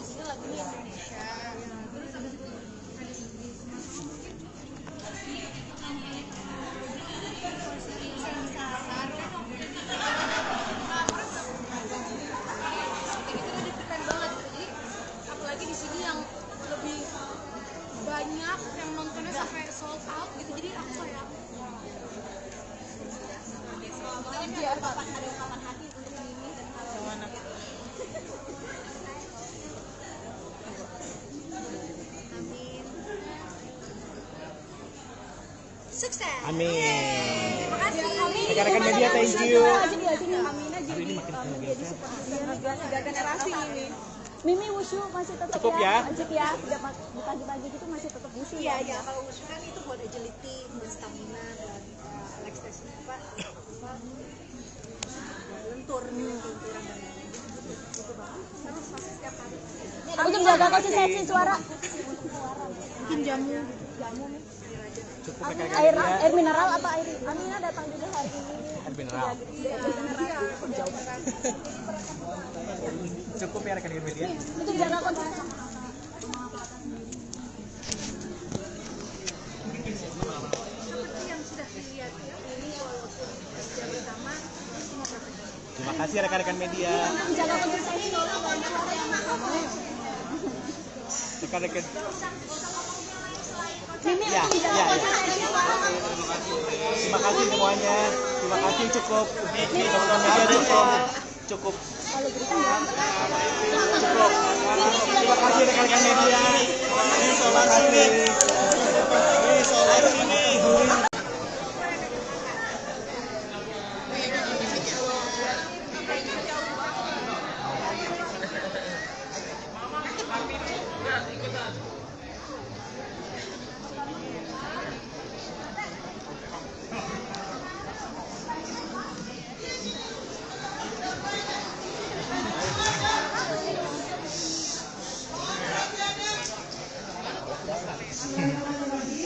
Amin. Terima kasih. Rekan-rekan media, thank you. Hari ini makin menjadi tiga generasi ini. Mimi wushu masih tetap Cukup ya? Wajib ya. Di pagi-pagi gitu masih tetap wushu. Iya, ya, kalau wushu kan itu buat agility, buat stamina, buat relaxation lentur, lenturan dan lain-lain. Terus masih setiap hari. Untuk jaga konsistensi suara. Mungkin jamu. Cukup rekan-rekan Air media. mineral apa air? Amina datang juga hari ini. Air mineral. Cukup ya rekan-rekan media. Untuk jaga konsistensi. Seperti yang sudah dilihat ini, walaupun kerja bersama, semua profesional. Terima kasih rekan-rekan media. Jaga konsistensi. Rekan-rekan. Mimi Ya, untuk jaga ya, ya. konsistensi suara. Terima kasih semuanya. Terima kasih cukup. Rekan-rekan media cukup. Cukup. Cukup. Terima kasih rekan-rekan media. Terima kasih.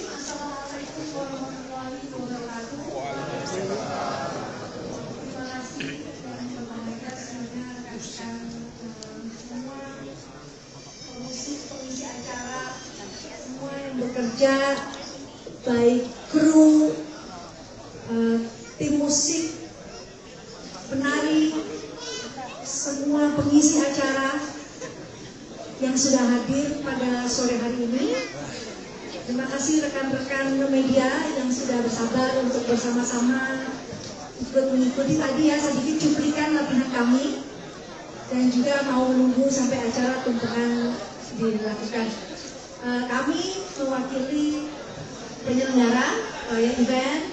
Assalamualaikum warahmatullahi wabarakatuh. Terima kasih dan berbahagia semuanya rekan-rekan semua pengisi acara, semua yang bekerja, baik kru, tim musik, penari, semua pengisi acara yang sudah hadir pada sore hari ini. Terima kasih rekan-rekan media yang sudah bersabar untuk bersama-sama ikut mengikuti tadi ya sedikit cuplikan latihan kami dan juga mau menunggu sampai acara tumpukan dilakukan. Kami mewakili penyelenggara event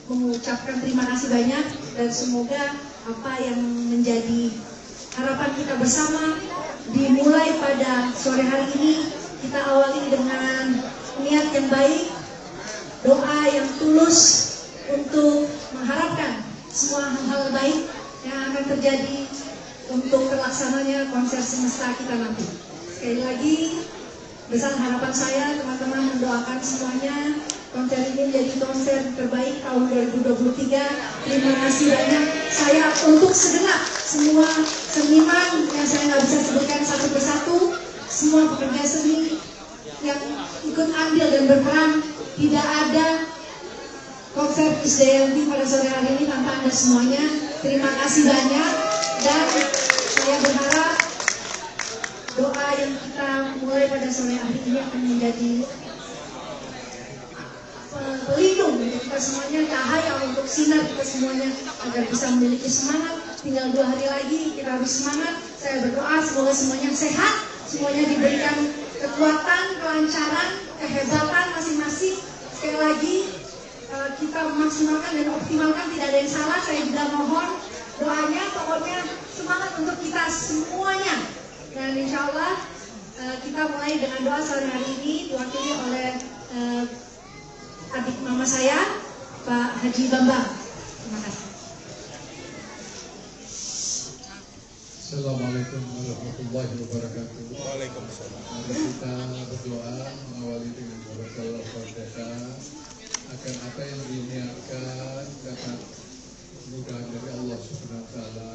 mengucapkan terima kasih banyak dan semoga apa yang menjadi harapan kita bersama dimulai pada sore hari ini. Kita awali dengan niat yang baik, doa yang tulus untuk mengharapkan semua hal-hal baik yang akan terjadi untuk terlaksananya konser semesta kita nanti. Sekali lagi, besar harapan saya teman-teman mendoakan semuanya konser ini menjadi konser terbaik tahun 2023. Terima kasih banyak. Saya untuk segenap semua seniman yang saya nggak bisa sebutkan satu persatu, semua pekerja seni yang ikut andil dan berperan, tidak ada konser Krisdayanti pada sore hari ini tanpa Anda semuanya. Terima kasih banyak dan saya berharap doa yang kita mulai pada sore hari ini akan menjadi pelindung untuk kita semuanya, cahaya untuk sinar kita semuanya agar bisa memiliki semangat. Tinggal 2 hari lagi kita harus semangat. Saya berdoa semoga semuanya sehat, semuanya diberikan kekuatan, kelancaran, kehebatan masing-masing. Sekali lagi kita memaksimalkan dan optimalkan, tidak ada yang salah. Saya juga mohon doanya, pokoknya semangat untuk kita semuanya. Dan insya Allah kita mulai dengan doa sore hari ini diwakili oleh adik mama saya, Pak Haji Bambang. Terima kasih. Assalamualaikum warahmatullahi wabarakatuh. Waalaikumsalam. Mari kita berdoa mengawali dengan berdoa Al-Fatihah agar apa yang diniatkan dapat mudah dari Allah Subhanahu wa taala,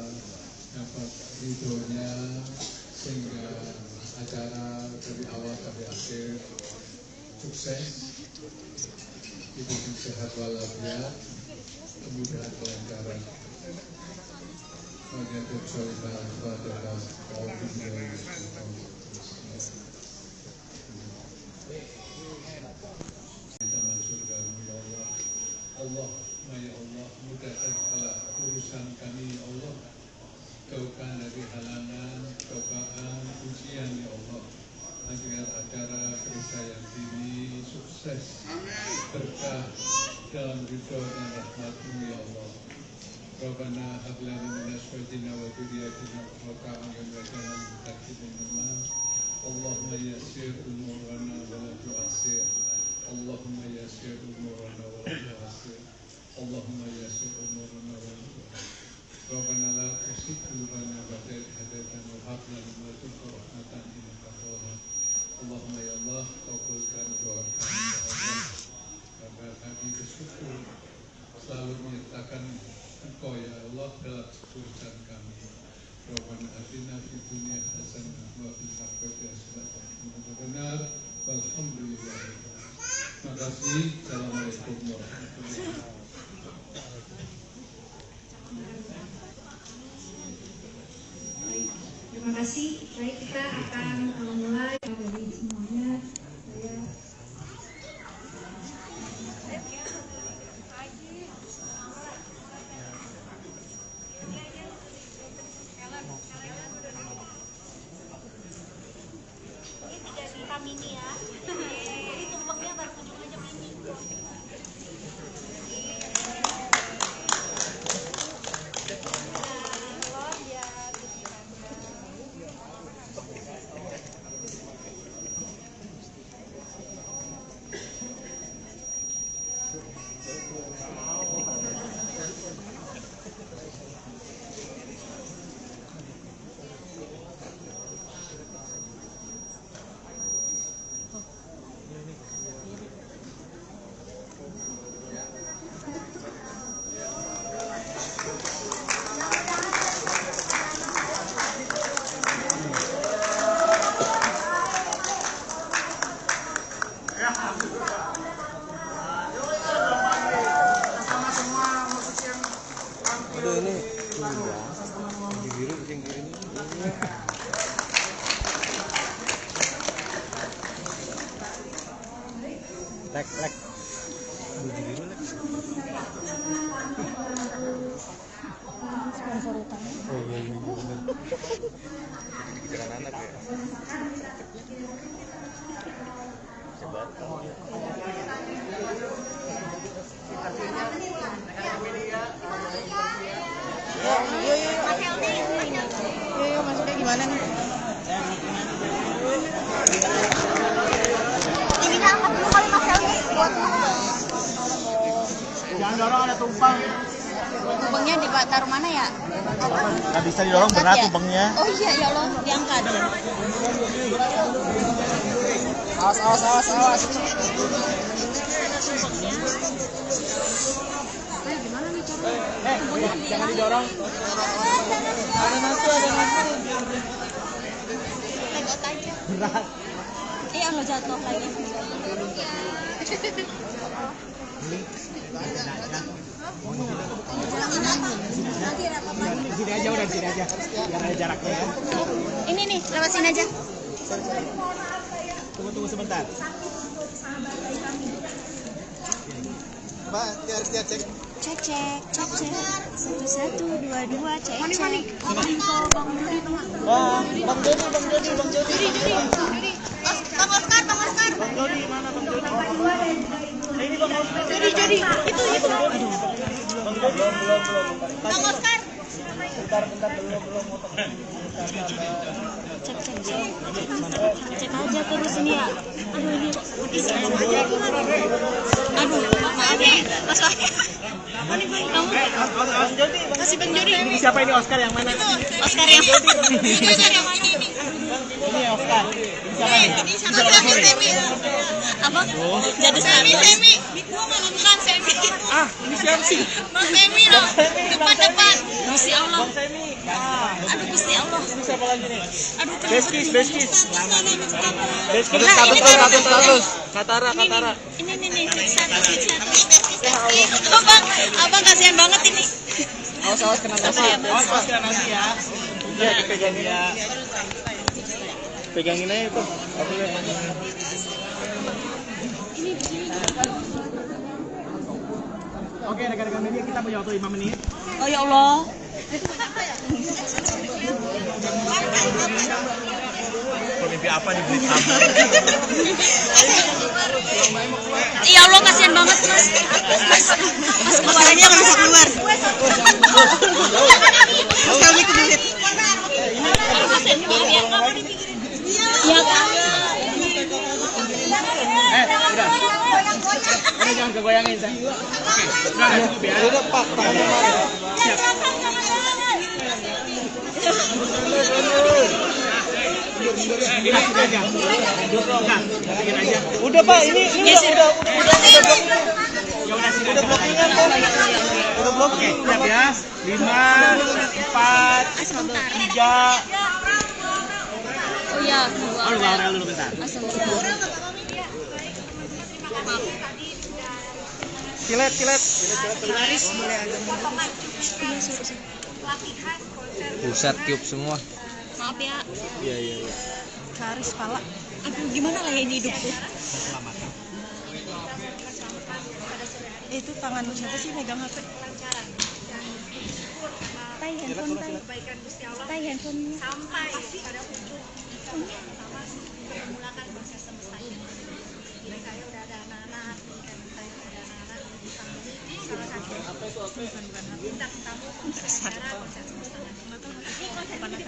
dapat ridhonya sehingga acara dari awal sampai akhir sukses, diberi sehat walafiat, kemudahan kelancaran. Wajib solidar pada kaum dunia. Allah, ya Allah, mudahkan segala urusan kami, ya Allah. Jauhkan dari halangan, cobaan, ujian, ya Allah. Agar acara Krisdayanti ini sukses. dalam ridho dan rahmat-Mu ya Allah. Rabbana hab lana min azwajina wa dhurriyyatina qurrata a'yun waj'alna lil muttaqina imama. Allahumma yassir umurana wa la tu'assir. Allahumma yassir umurana wa la tu'assir. Allahumma yassir umurana wa la tu'assir. Rabbana la tuzigh qulubana ba'da idh hadaytana wa hab lana min ladunka rahmatan innaka antal wahhab. Allahumma ya Allah, kabulkan doa kami ya Allah. Karena kami bersyukur selalu menyertakan Engkau ya Allah dalam urusan kami. Rabbana atina fid dunya hasanah wa fil akhirati hasanah wa benar. Alhamdulillah. Terima kasih. Assalamualaikum warahmatullahi wabarakatuh. Baik, terima kasih. Baik, kita akan mulai dari semuanya. Mini ya, jadi tumpengnya baru 7 jam ini. Aduh ini biru yang kiri ini. Lek. Baju biru lek. Sponsor utama. Oh iya benar. Pikiran anak ya. Sebat. Yo, masuknya gimana nih? Ini angkat dulu kali Mas Helmi buat Jangan dorong, ada tumpang. Tumpengnya taruh mana ya? Nggak bisa didorong, berat tumpengnya. Oh iya, ya Allah, diangkat. Awas. Jangan didorong. Ada nafsu. Legot aja. Berat. Iya, nggak jatuh lagi. Sini aja udah, sini aja. Biar ada jaraknya ya. Ini nih, lewat sini aja. Tunggu sebentar. Mbak, lihat cek. Cek. 1, 2, cek. Mani. Bang Jody. Bang Oscar. Bang Jody mana Bang Jody? Ini Bang Oscar. Jody. Itu. Bang Jody belum. Bang Oscar. Bentar belum. Cek aja terus ini ya. Aduh, ini maaf ya. Mas Wahyu. Kamu Bang Jody. masih Bang Jody. Ini siapa ini Oscar yang mana? Oscar yang mana ini? Ini Oscar. Ini siapa ini? Semi. Abang jadi Semi. Bukan Semi. Ah, ini siapa sih? Bang Semi loh. Depan. Gusti Allah. Bang Semi. Aduh, Gusti Allah. Ini siapa lagi nih? Aduh, Beskis. Beskis status. Katara. Ini status. Abang kasihan banget ini. Awas kena nasi. Awas kena nasi ya. Iya, dipegangin ya. Pegangin aja itu. Oke, rekan-rekan media, kita punya waktu 5 menit. Oh ya Allah. Mimpi apa dibeli kamu? Ya Allah, kasihan banget mas. Mas keluarannya nggak bisa keluar. Kami kebelit. Ya kan. Udah. Ini jangan kegoyangin saya. Oke, udah cukup ya. Udah Pak, siap. Udah Pak, ini udah blockingan kok. Udah blok. Oke, siap ya. 5, 4, 3. Oh iya. Oh, Aurel dulu bentar. Kilet. Laris boleh agak Buset, tiup semua. maaf ya. Iya. Laris pala. Aduh, gimana lah ini hidupku. Itu tangan lu siapa sih megang HP? Tai handphone. Tai handphone. sampai pada ujung sama memulakan proses semesta ini. Jadi saya udah ada anak-anak, kan saya udah ada anak-anak di sini. Salah satu bintang tamu acara konser semesta nanti. Ini konser ini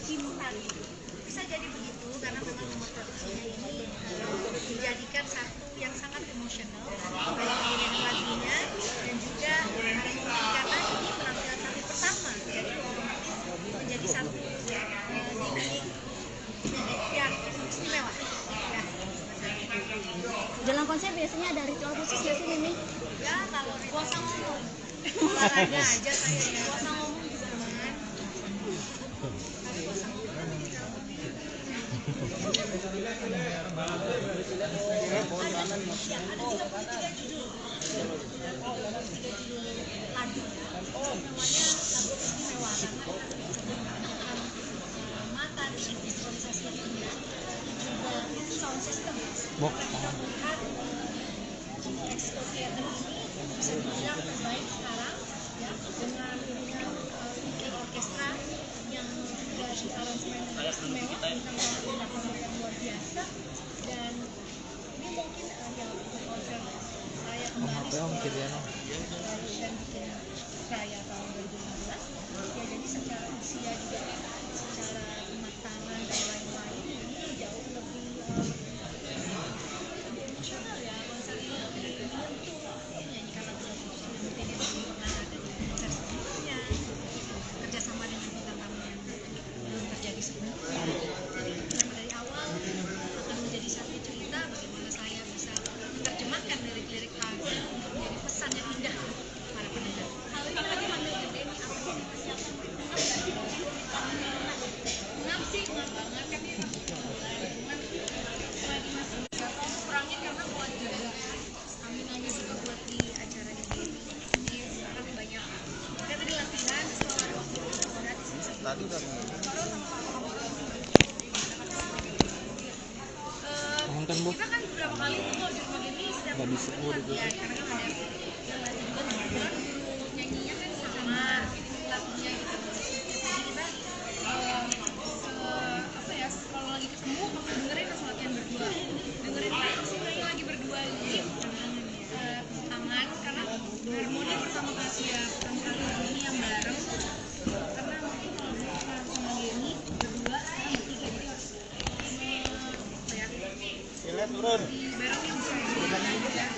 cinta. Bisa jadi begitu karena memang nomor produksinya ini dijadikan satu yang sangat emosional, baik pilihan lagunya dan juga karena ini penampilan kami pertama, jadi otomatis menjadi satu dinding yang istimewa. Dalam konser biasanya ada ritual khusus nggak sih Mimi? Ya kalau puasa ngomong, olahraga aja saya ya, puasa ngomong juga lumayan. Ya, ada 33 judul. Lagu. Namanya lagu istimewa karena mata dan visualisasi yang indah, juga sound system. Lihat Expo Theater ini bisa dibilang terbaik sekarang ya, dengan bikin orkestra yang dari aransemen yang istimewa, bintang tamu yang luar biasa, dan ini mungkin yang konser saya kembali setelah dan bikin saya tahun 2015 ya, jadi secara usia juga secara kematangan dan lain-lain ini jauh lebih emosional ya konser ini, menyentuh menyanyikan lagu-lagu yang tidak pernah ada di konser sebelumnya, kerjasama dengan bintang tamu yang belum terjadi sebelumnya. Jadi memang dari awal akan menjadi satu cerita bagaimana saya bisa menerjemahkan lirik-lirik lagu untuk menjadi pesan yang indah para pendengar. Hal ini lagi manggil gede nih, apa sih persiapan ngap sih, ngap banget kan ya, cuman lagi masih bisa kurangin karena buat juga stamina-nya juga buat di acara ini. Jadi sekarang banyak kita tadi latihan setelah ada waktu gratis Tadi udah nonton Bu. kita kan beberapa kali tuh kalau di rumah ini setiap latihan karena kan ada yang latih juga kebetulan guru nyanyinya kan sama lagunya gitu. Jadi kita apa ya, kalau lagi ketemu langsung dengerin, langsung latihan berdua, dengerin apa sih nyanyi lagi berdua gitu, tangan karena harmoni pertama kali ya, pertama kali harmoni yang bareng, karena mungkin kalau saya sama Geni berdua, sekarang bertiga, jadi harus apa ya, Turun. barengnya bisa ya.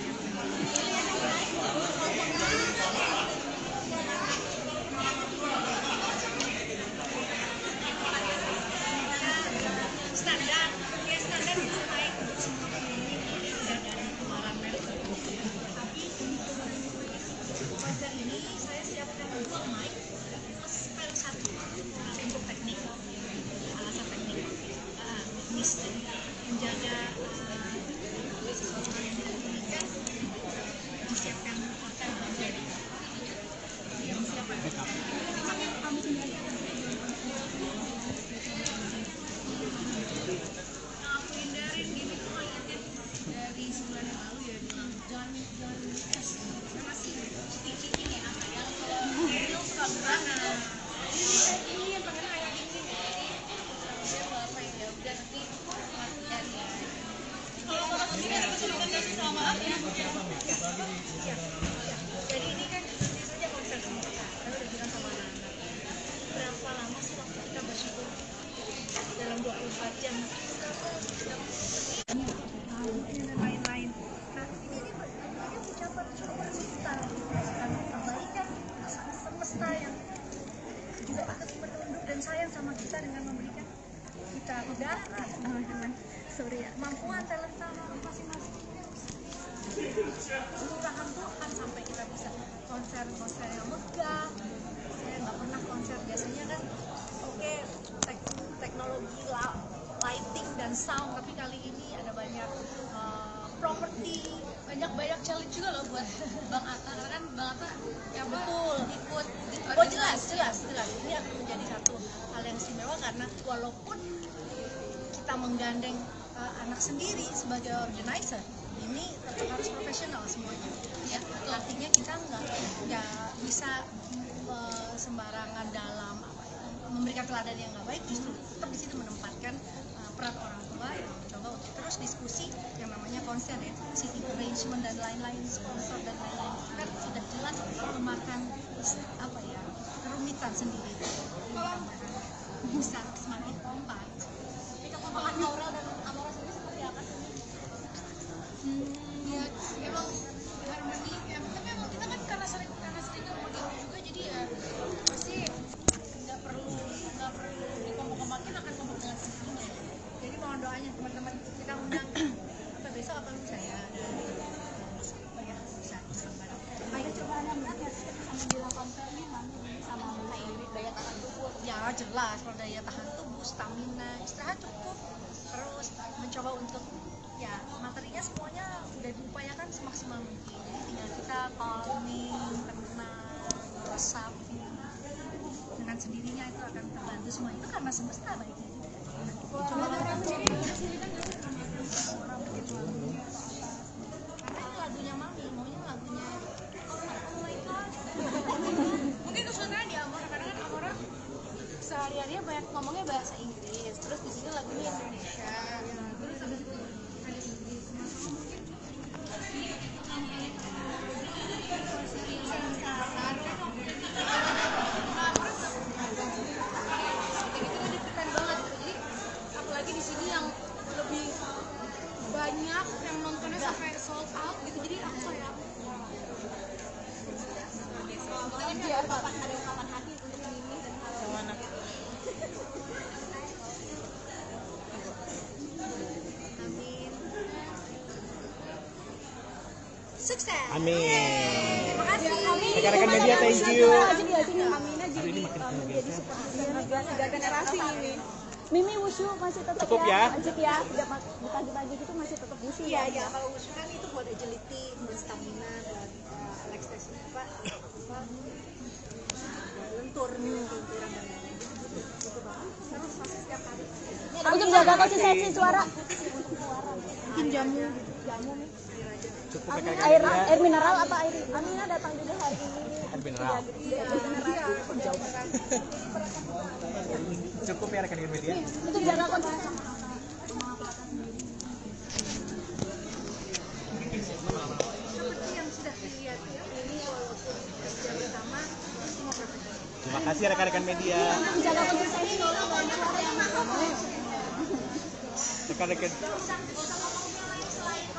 Standar itu baik untuk semua penyanyi dan dari keluaran mereka. Tapi konser ini saya siapkan 2 mic plus spare 1 untuk teknik, alasan teknik, teknis dan menjaga seseorang yang dinyanyikan disiapkan hotel dan yang siapkan kami sendiri aku hindarin gini tuh kayaknya dari sebulan yang lalu ya, bilang jangan tes karena masih ciki-ciki nih, kalau suka berat ini darat. Sorry ya. Kemampuan talenta masing-masing. Kelurahan tuh kan sampai kita bisa konser-konser yang megah. Saya nggak pernah konser, biasanya kan oke, teknologi lighting dan sound, tapi kali ini ada banyak properti, banyak challenge juga loh buat Bang Atta, karena kan Bang Atta ya betul ikut oh jelas ini akan menjadi satu hal yang istimewa karena walaupun kita menggandeng anak sendiri sebagai organizer, ini tetap harus profesional semuanya ya, artinya kita nggak bisa sembarangan dalam memberikan teladan yang nggak baik, justru tetap di sini menempatkan peran orang tua yang mencoba untuk terus diskusi yang namanya konser ya, seating arrangement dan lain-lain, sponsor dan lain-lain, kan sudah jelas memakan apa ya, kerumitan sendiri. Bisa semakin kompak. Tapi kekompakan Aurel dan Amora sendiri seperti apa sih? ya emang harmoni ya, tapi emang kita kan karena sering ngomongin juga, jadi ya pasti nggak perlu dikompok-kompokin, akan kompak dengan sendirinya. Jadi mohon doanya teman-teman, kita undang apa besok apa lusa ya, oh ya bisa bareng. Ada cobaan yang berat ya menjelang konser nih nanti sama kayak daya tahan tubuh. Ya jelas, kalau daya tahan tubuh, stamina, istirahat cukup, terus mencoba untuk ya materinya semuanya udah diupayakan semaksimal mungkin. Jadi tinggal kita calming, tenang, resapi, dengan sendirinya itu akan terbantu semua. Itu karena semesta baiknya juga. Coba karena itu lagunya Mami, maunya lagunya oh my god. Mungkin kesulitannya di Amora, karena kan Amora sehari-harinya banyak ngomongnya bahasa Inggris, terus di sini lagunya Indonesia. Terus ada Inggris, mungkin apalagi di sini yang lebih banyak yang nontonnya sampai sold out gitu, jadi aku kayak Biar bapak ada ungkapan hati untuk Mimi dan Sama anak. amin. Sukses. Amin. Terima kasih. Rekan-rekan media, thank you. jadi sini Amina jadi menjadi seperti tiga generasi ini. Mimi wushu masih tetap Cukup ya? Lanjut ya, tidak di pagi-pagi gitu masih tetap wushu Iya, ya. ya kalau wushu kan itu buat agility, buat stamina, buat relaxation lentur, lenturan dan lain-lain. Itu banget. Terus masih setiap hari. Untuk jaga konsistensi suara. Mungkin jamu gitu. Jamu nih. Cukup Amina, rekan-rekan media. air mineral apa air? Amina datang juga hari ini. Air mineral. Cukup ya rekan-rekan media. Untuk jaga konsistensi. Seperti yang sudah dilihat ya, ini walaupun kerja bersama, semua profesional. Terima kasih rekan-rekan media. Jaga konsistensi banyak suara yang Rekan-rekan.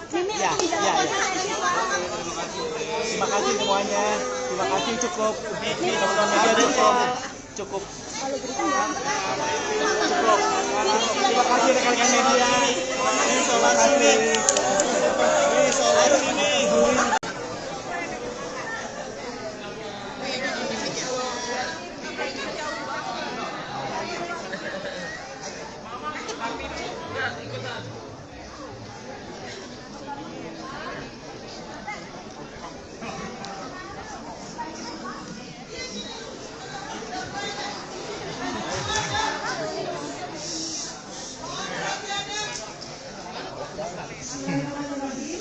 Mimi Ya, untuk ya, jaga ya. konsistensi suara. Terima kasih semuanya. Terima kasih cukup. Teman-teman media cukup. Cukup. Cukup. Terima kasih rekan-rekan media. Terima kasih.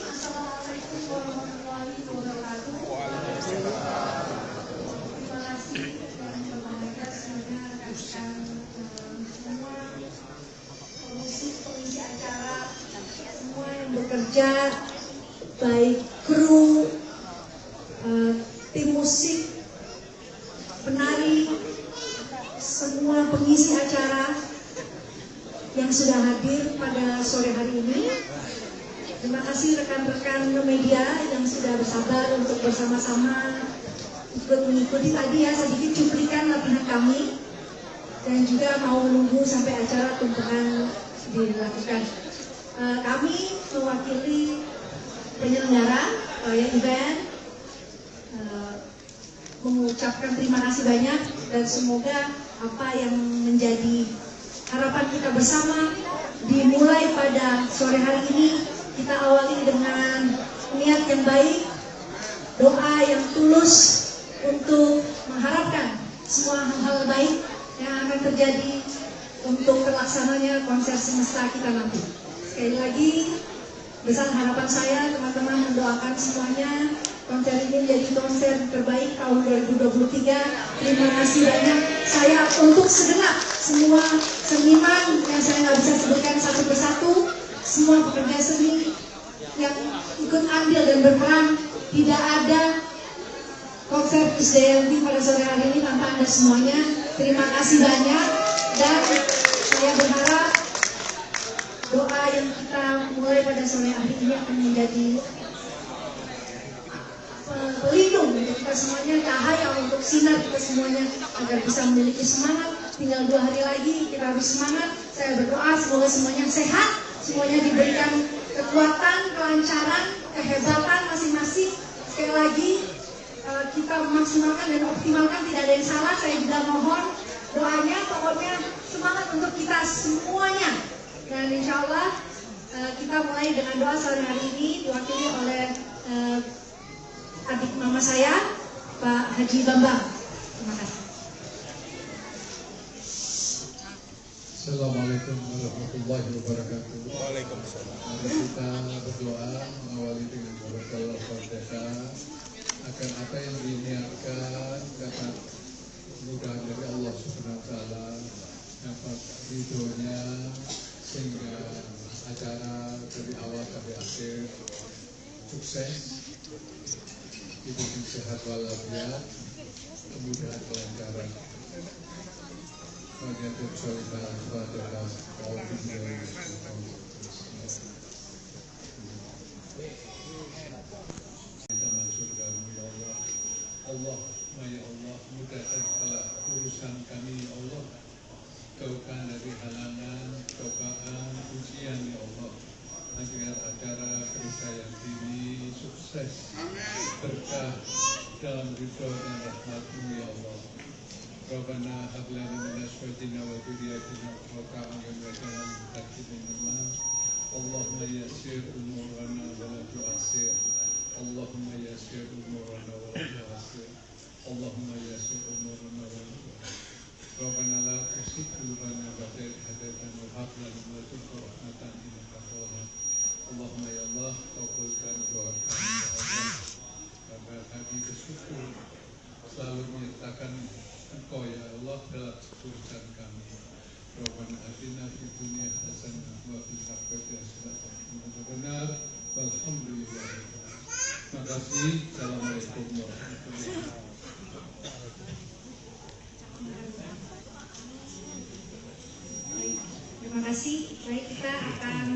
Assalamualaikum warahmatullahi wabarakatuh. Terima kasih dan berbahagia semuanya rekan-rekan semua pengisi acara, semua yang bekerja, baik kru, tim musik, penari, semua pengisi acara yang sudah hadir pada sore hari ini. Terima kasih rekan-rekan media yang sudah bersabar untuk bersama-sama ikut mengikuti tadi ya sedikit cuplikan latihan kami, dan juga mau menunggu sampai acara tumpukan dilakukan. Kami mewakili penyelenggara event mengucapkan terima kasih banyak dan semoga apa yang menjadi harapan kita bersama dimulai pada sore hari ini kita awali dengan niat yang baik, doa yang tulus untuk mengharapkan semua hal-hal baik yang akan terjadi untuk terlaksananya konser semesta kita nanti. Sekali lagi, besar harapan saya teman-teman mendoakan semuanya konser ini menjadi konser terbaik tahun 2023. Terima kasih banyak. Saya untuk segenap semua seniman yang saya nggak bisa sebutkan satu persatu, semua pekerja seni yang ikut andil dan berperan, tidak ada konser Krisdayanti pada sore hari ini tanpa Anda semuanya. Terima kasih banyak dan saya berharap doa yang kita mulai pada sore hari ini akan menjadi pelindung untuk kita semuanya, cahaya untuk sinar kita semuanya agar bisa memiliki semangat. Tinggal 2 hari lagi kita harus semangat. Saya berdoa semoga semuanya sehat, semuanya diberikan kekuatan, kelancaran, kehebatan masing-masing. Sekali lagi kita memaksimalkan dan optimalkan, tidak ada yang salah. Saya juga mohon doanya, pokoknya semangat untuk kita semuanya. Dan insya Allah kita mulai dengan doa sore hari ini diwakili oleh adik mama saya, Pak Haji Bambang. Terima kasih. Assalamualaikum warahmatullahi wabarakatuh. Waalaikumsalam. Mari kita berdoa mengawali dengan berdoa Al-Fatihah agar apa yang diniatkan dapat mudah dari Allah Subhanahu wa taala, dapat ridhonya sehingga acara dari awal sampai akhir sukses, diberi sehat walafiat, kemudahan kelancaran. Wajibul Syaitan Fatihah Allah, ya Allah, mudahkan segala urusan kami, ya Allah. Jauhkan dari halangan, cobaan, ujian, ya Allah. Agar acara Krisdayanti ini sukses, berkah dalam ridho dan rahmat-Mu, ya Allah. Rabbana hab lana min azwajina wa dhurriyyatina qurrata a'yun waj'alna lil muttaqina imama. Allahumma yassir umurana wa la tu'assir. Allahumma yassir umurana wa la tu'assir. Allahumma yassir umurana wa la tu'assir. Rabbana la tuzigh qulubana ba'da idh hadaytana wa hab lana min ladunka rahmatan innaka antal wahhab. Allahumma ya Allah, kabulkan doa kami, ya Allah. Agar kami bersyukur selalu menyertakan Engkau, ya Allah, dalam urusan kami. Rabbana atina fid dunya hasanah wa fil akhirati hasanah benar. Alhamdulillah. Terima kasih. Assalamualaikum warahmatullahi wabarakatuh. Terima kasih. Baik, kita akan